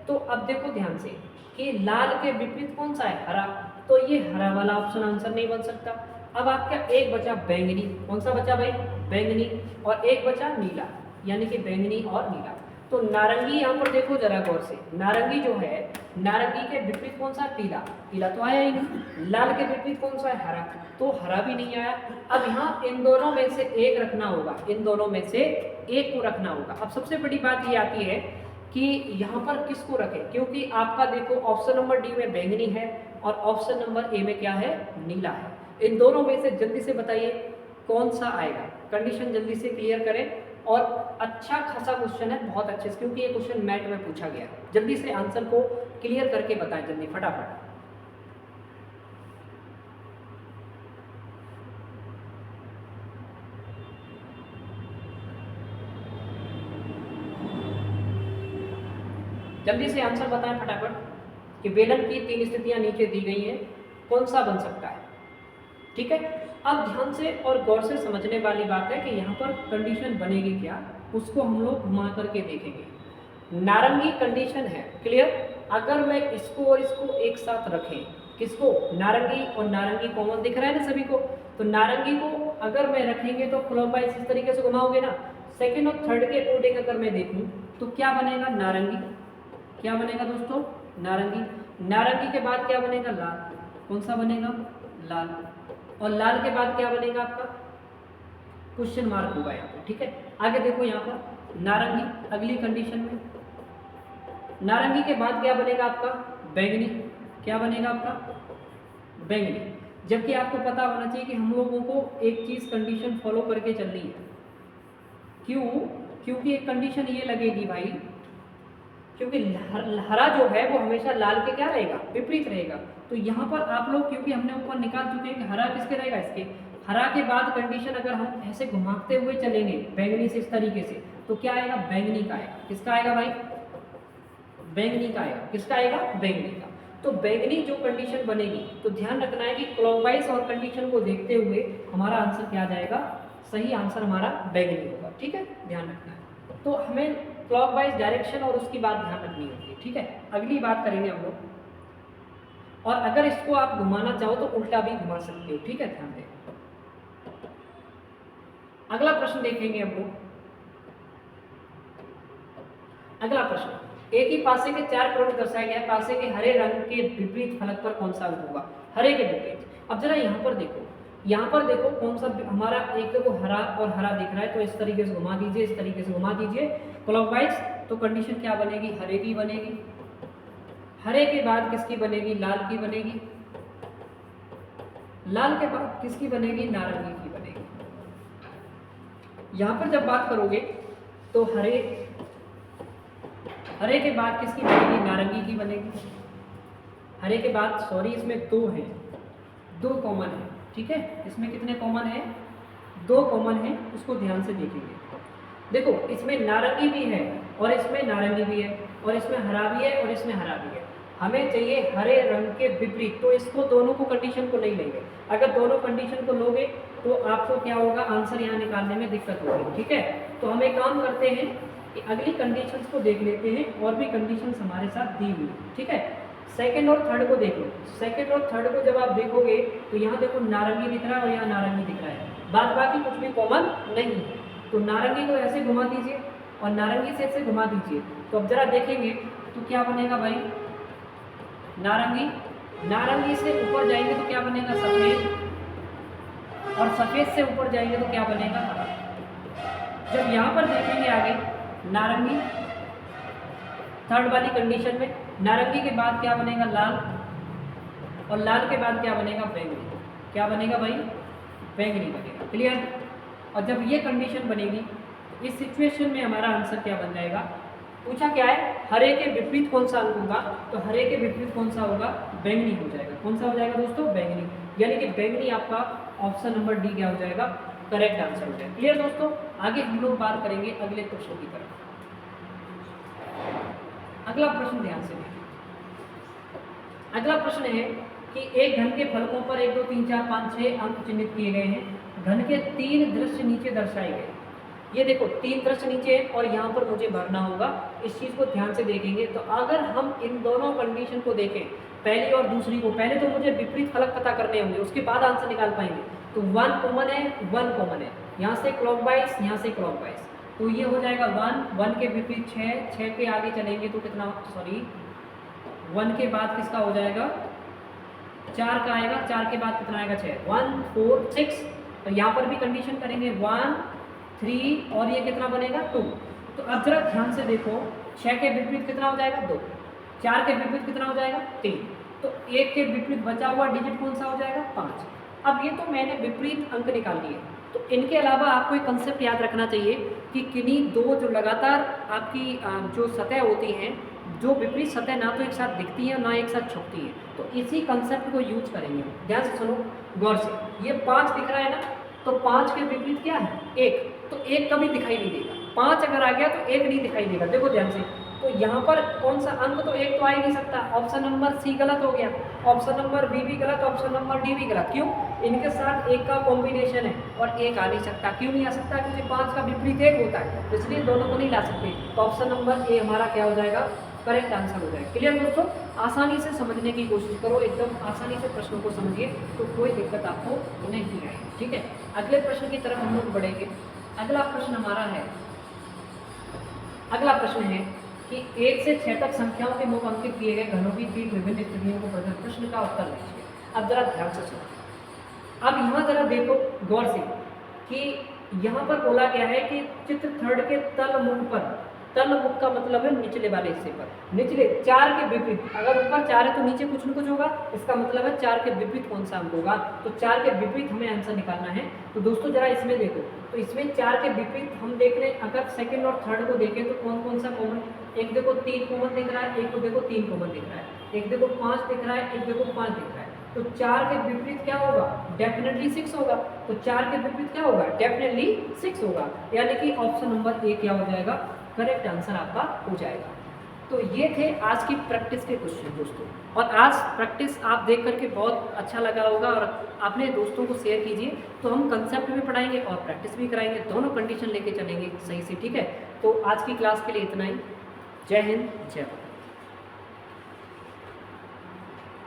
तो अब देखो ध्यान से कि लाल के विपरीत कौन सा है? हरा, तो ये हरा वाला ऑप्शन आंसर नहीं बन सकता। अब आपका एक बचा बैंगनी। कौन सा बचा भाई? बैंगनी। और एक बचा नीला, यानी कि बैंगनी और नीला। तो नारंगी यहाँ पर देखो जरा गौर से, नारंगी जो है, नारंगी के विपरीत कौन सा? पीला, पीला तो आया ही नहीं। लाल के विपरीत कौन सा है? हरा, तो हरा भी नहीं आया। अब यहाँ इन दोनों में से एक रखना होगा, इन दोनों में से एक को रखना होगा। अब सबसे बड़ी बात ये आती है कि यहाँ पर किसको रखें, क्योंकि आपका देखो ऑप्शन नंबर डी में बैंगनी है और ऑप्शन नंबर ए में क्या है? नीला है। इन दोनों में से जल्दी से बताइए कौन सा आएगा? कंडीशन जल्दी से क्लियर करें। और अच्छा खासा क्वेश्चन है, बहुत अच्छे से, क्योंकि ये क्वेश्चन मैथ में पूछा गया है। जल्दी से आंसर को क्लियर करके बताएं, जल्दी फटाफट। जल्दी से आंसर बताएं फटाफट कि बेलन की 3 स्थितियां नीचे दी गई हैं, कौन सा बन सकता है? ठीक है? अब ध्यान से और गौर से समझने वाली बात है कि यहाँ पर कंडीशन बनेगी क्या, उसको हम लोग घुमा करके देखेंगे। नारंगी कंडीशन है। क्लियर? अगर मैं इसको और इसको एक साथ रखें, किसको? नारंगी और नारंगी कॉमन दिख रहा है ना सभी को, तो नारंगी को अगर मैं रखेंगे तो क्लॉकवाइज इस तरीके से घुमाओगे ना, सेकेंड और थर्ड के अकॉर्डिंग अगर मैं देखूँ तो क्या बनेगा? नारंगी। क्या बनेगा दोस्तों? नारंगी। नारंगी के बाद क्या बनेगा? लाल। कौन सा बनेगा? लाल। और लाल के बाद क्या बनेगा आपका? क्वेश्चन मार्क होगा यहाँ पर। ठीक है? आगे देखो यहाँ पर नारंगी, अगली कंडीशन में नारंगी के बाद क्या बनेगा आपका? बैंगनी। क्या बनेगा आपका? बैंगनी। जबकि आपको पता होना चाहिए कि हम लोगों को एक चीज कंडीशन फॉलो करके चलनी है। क्यों? क्योंकि एक कंडीशन ये लगेगी भाई, क्योंकि हरा जो है वो हमेशा लाल के क्या रहेगा? विपरीत रहेगा। तो यहाँ पर आप लोग, क्योंकि हमने ऊपर निकाल चुके हैं कि हरा किसके रहेगा? इसके। हरा के बाद कंडीशन अगर हम ऐसे घुमाते हुए चलेंगे बैंगनी से इस तरीके से, तो क्या आएगा? बैंगनी का आएगा। किसका आएगा भाई? बैंगनी का आएगा। किसका आएगा? बैंगनी का। तो बैंगनी जो कंडीशन बनेगी, तो ध्यान रखना है कि क्लॉकवाइज और कंडीशन को देखते हुए हमारा आंसर क्या जाएगा? सही आंसर हमारा बैंगनी होगा। ठीक है? ध्यान रखना है। तो हमें क्लॉकवाइज डायरेक्शन और उसकी बात ध्यान रखनी होती है। ठीक है? अगली बात करेंगे हम लोग। और अगर इसको आप घुमाना चाहो तो उल्टा भी घुमा सकते हो। ठीक है? ध्यान दें। अगला प्रश्न देखेंगे हम लोग। अगला प्रश्न, एक ही पासे के 4 करोड़ दर्शाया गया है, पासे के हरे रंग के विपरीत फलक पर कौन सा अंक होगा? हरे के विपरीत। अब जरा यहाँ पर देखो, यहाँ पर देखो कौन सा हमारा, एक देखो हरा और हरा दिख रहा है, तो इस तरीके से घुमा दीजिए, इस तरीके से घुमा दीजिए क्लॉकवाइज। तो कंडीशन क्या बनेगी? हरे की बनेगी। हरे के बाद किसकी बनेगी? लाल की बनेगी। लाल के बाद किसकी बनेगी? नारंगी की बनेगी। यहाँ पर जब बात करोगे तो हरे के बाद किसकी बनेगी? नारंगी की बनेगी। हरे के बाद, सॉरी इसमें 2 हैं, 2 कॉमन है। ठीक है? इसमें कितने कॉमन है? 2 कॉमन है, उसको ध्यान से देखेंगे। देखो इसमें नारंगी भी है और इसमें नारंगी भी है और इसमें हरा भी है और इसमें हरा भी है। हमें चाहिए हरे रंग के विपरीत, तो इसको दोनों को कंडीशन को नहीं लेंगे। अगर दोनों कंडीशन को लोगे तो आपको क्या होगा? आंसर यहाँ निकालने में दिक्कत होगी। ठीक है? तो हम एक काम करते हैं कि अगली कंडीशंस को देख लेते हैं, और भी कंडीशंस हमारे साथ दी हुई। ठीक है? सेकंड और थर्ड को देखो। सेकंड और थर्ड को जब आप देखोगे तो यहाँ देखो नारंगी दिख रहा है और यहाँ नारंगी दिख रहा है, बाद बाकी कुछ भी कॉमन नहीं है। तो नारंगी को ऐसे घुमा दीजिए और नारंगी से ऐसे घुमा दीजिए, तो अब जरा देखेंगे तो क्या बनेगा भाई? नारंगी। नारंगी से ऊपर जाएंगे तो क्या बनेगा? सफेद। और सफेद से ऊपर जाएंगे तो क्या बनेगा? हरा। जब यहाँ पर देखेंगे आगे नारंगी, थर्ड वाली कंडीशन में नारंगी के बाद क्या बनेगा? लाल। और लाल के बाद क्या बनेगा? बैंगनी। क्या बनेगा भाई? बैंगनी बनेगा। क्लियर? और जब ये कंडीशन बनेगी तो इस सिचुएशन में हमारा आंसर क्या बन जाएगा। पूछा क्या है, हरे के विपरीत कौन सा अंक होगा, तो हरे के विपरीत कौन सा होगा, बैंगनी हो जाएगा। कौन सा हो जाएगा दोस्तों, बैंगनी। यानी कि बैंगनी आपका ऑप्शन नंबर डी क्या हो जाएगा, करेक्ट आंसर हो जाएगा। क्लियर दोस्तों। आगे हम लोग बात करेंगे अगले प्रश्न की तरफ। अगला प्रश्न ध्यान से देखिए। अगला प्रश्न है कि एक घन के फलकों पर 1 2 3 4 5 6 अंक चिन्हित किए गए हैं। घन के 3 दृश्य नीचे दर्शाए गए। ये देखो 3 दृश्य नीचे है और यहाँ पर मुझे भरना होगा। इस चीज़ को ध्यान से देखेंगे तो अगर हम इन दोनों कंडीशन को देखें, पहली और दूसरी को, पहले तो मुझे विपरीत फलक पता करने होंगे, उसके बाद आंसर निकाल पाएंगे। तो 1 कॉमन है, 1 कॉमन है, यहाँ से क्लॉकवाइज, यहाँ से क्लॉकवाइज, तो ये हो जाएगा 1, 1 के विपरीत 6, 6 के आगे चलेंगे तो कितना, सॉरी 1 के बाद किसका हो जाएगा, 4 का आएगा, 4 के बाद कितना आएगा, 6, 1 4 6। तो यहाँ पर भी कंडीशन करेंगे 1 3 और ये कितना बनेगा 2। तो अब जरा ध्यान से देखो, 6 के विपरीत कितना हो जाएगा 2, 4 के विपरीत कितना हो जाएगा 3, तो 1 के विपरीत बचा हुआ डिजिट कौन सा हो जाएगा 5। अब ये तो मैंने विपरीत अंक निकाल लिए। तो इनके अलावा आपको एक कंसेप्ट याद रखना चाहिए कि किन्हीं दो जो लगातार आपकी जो सतह होती हैं, जो विपरीत सतह ना तो एक साथ दिखती हैं ना एक साथ छुपती हैं, तो इसी कंसेप्ट को यूज करेंगे। ध्यान से सुनो गौर से, ये 5 दिख रहा है ना, तो 5 के विपरीत क्या है 1, तो 1 कभी दिखाई नहीं देगा। 5 अगर आ गया तो 1 नहीं दिखाई देगा। देखो ध्यान से, तो यहाँ पर कौन सा अंक, तो 1 तो आ ही नहीं सकता। ऑप्शन नंबर सी गलत हो गया, ऑप्शन नंबर बी भी गलत, ऑप्शन नंबर डी भी गलत। क्यों, इनके साथ 1 का कॉम्बिनेशन है और 1 आ नहीं सकता। क्यों नहीं आ सकता, क्योंकि 5 का विपरीत 1 होता है, इसलिए दोनों को नहीं ला सकते। तो ऑप्शन नंबर ए हमारा क्या हो जाएगा, करेक्ट आंसर हो जाएगा। क्लियर दोस्तों, आसानी से समझने की कोशिश करो, एकदम आसानी से प्रश्नों को समझिए तो कोई दिक्कत आपको नहीं आएगी। ठीक है, अगले प्रश्न की तरफ हम लोग बढ़ेंगे। अगला प्रश्न हमारा है, अगला प्रश्न है कि 1 से 6 तक संख्याओं के मुख अंकित किए गए घनों की 3 विभिन्न स्थितियों को प्रदर्शित, प्रश्न का उत्तर लीजिए। अब जरा ध्यान से सुनो। अब यहाँ जरा देखो गौर से कि यहाँ पर बोला गया है कि चित्र थर्ड के तल मुख पर, तल मुख का मतलब है निचले वाले हिस्से पर, निचले 4 के विपरीत, अगर ऊपर 4 है तो नीचे कुछ न कुछ होगा, इसका मतलब है 4 के विपरीत कौन सा अंक होगा, तो 4 के विपरीत हमें आंसर निकालना है। तो दोस्तों जरा इसमें देखो, तो इसमें 4 के विपरीत हम देख लें, अगर सेकंड और थर्ड को देखें तो कौन कौन सा कॉमन, एक देखो 3 कॉमन दिख रहा है, एक को देखो 3 कॉमन दिख रहा है, एक देखो 5 दिख रहा है, एक देखो 5 दिख रहा है। तो 4 के विपरीत क्या होगा, डेफिनेटली 6 होगा। तो 4 के विपरीत क्या होगा, डेफिनेटली 6 होगा, यानी कि ऑप्शन नंबर ए क्या हो जाएगा, करेक्ट आंसर आपका हो जाएगा। तो ये थे आज की प्रैक्टिस के क्वेश्चन दोस्तों, और आज प्रैक्टिस आप देख करके बहुत अच्छा लगा होगा और अपने दोस्तों को शेयर कीजिए। तो हम कंसेप्ट भी पढ़ाएंगे और प्रैक्टिस भी कराएंगे, दोनों कंडीशन लेके चलेंगे सही से। ठीक है, तो आज की क्लास के लिए इतना ही। जय हिंद, जय भारत।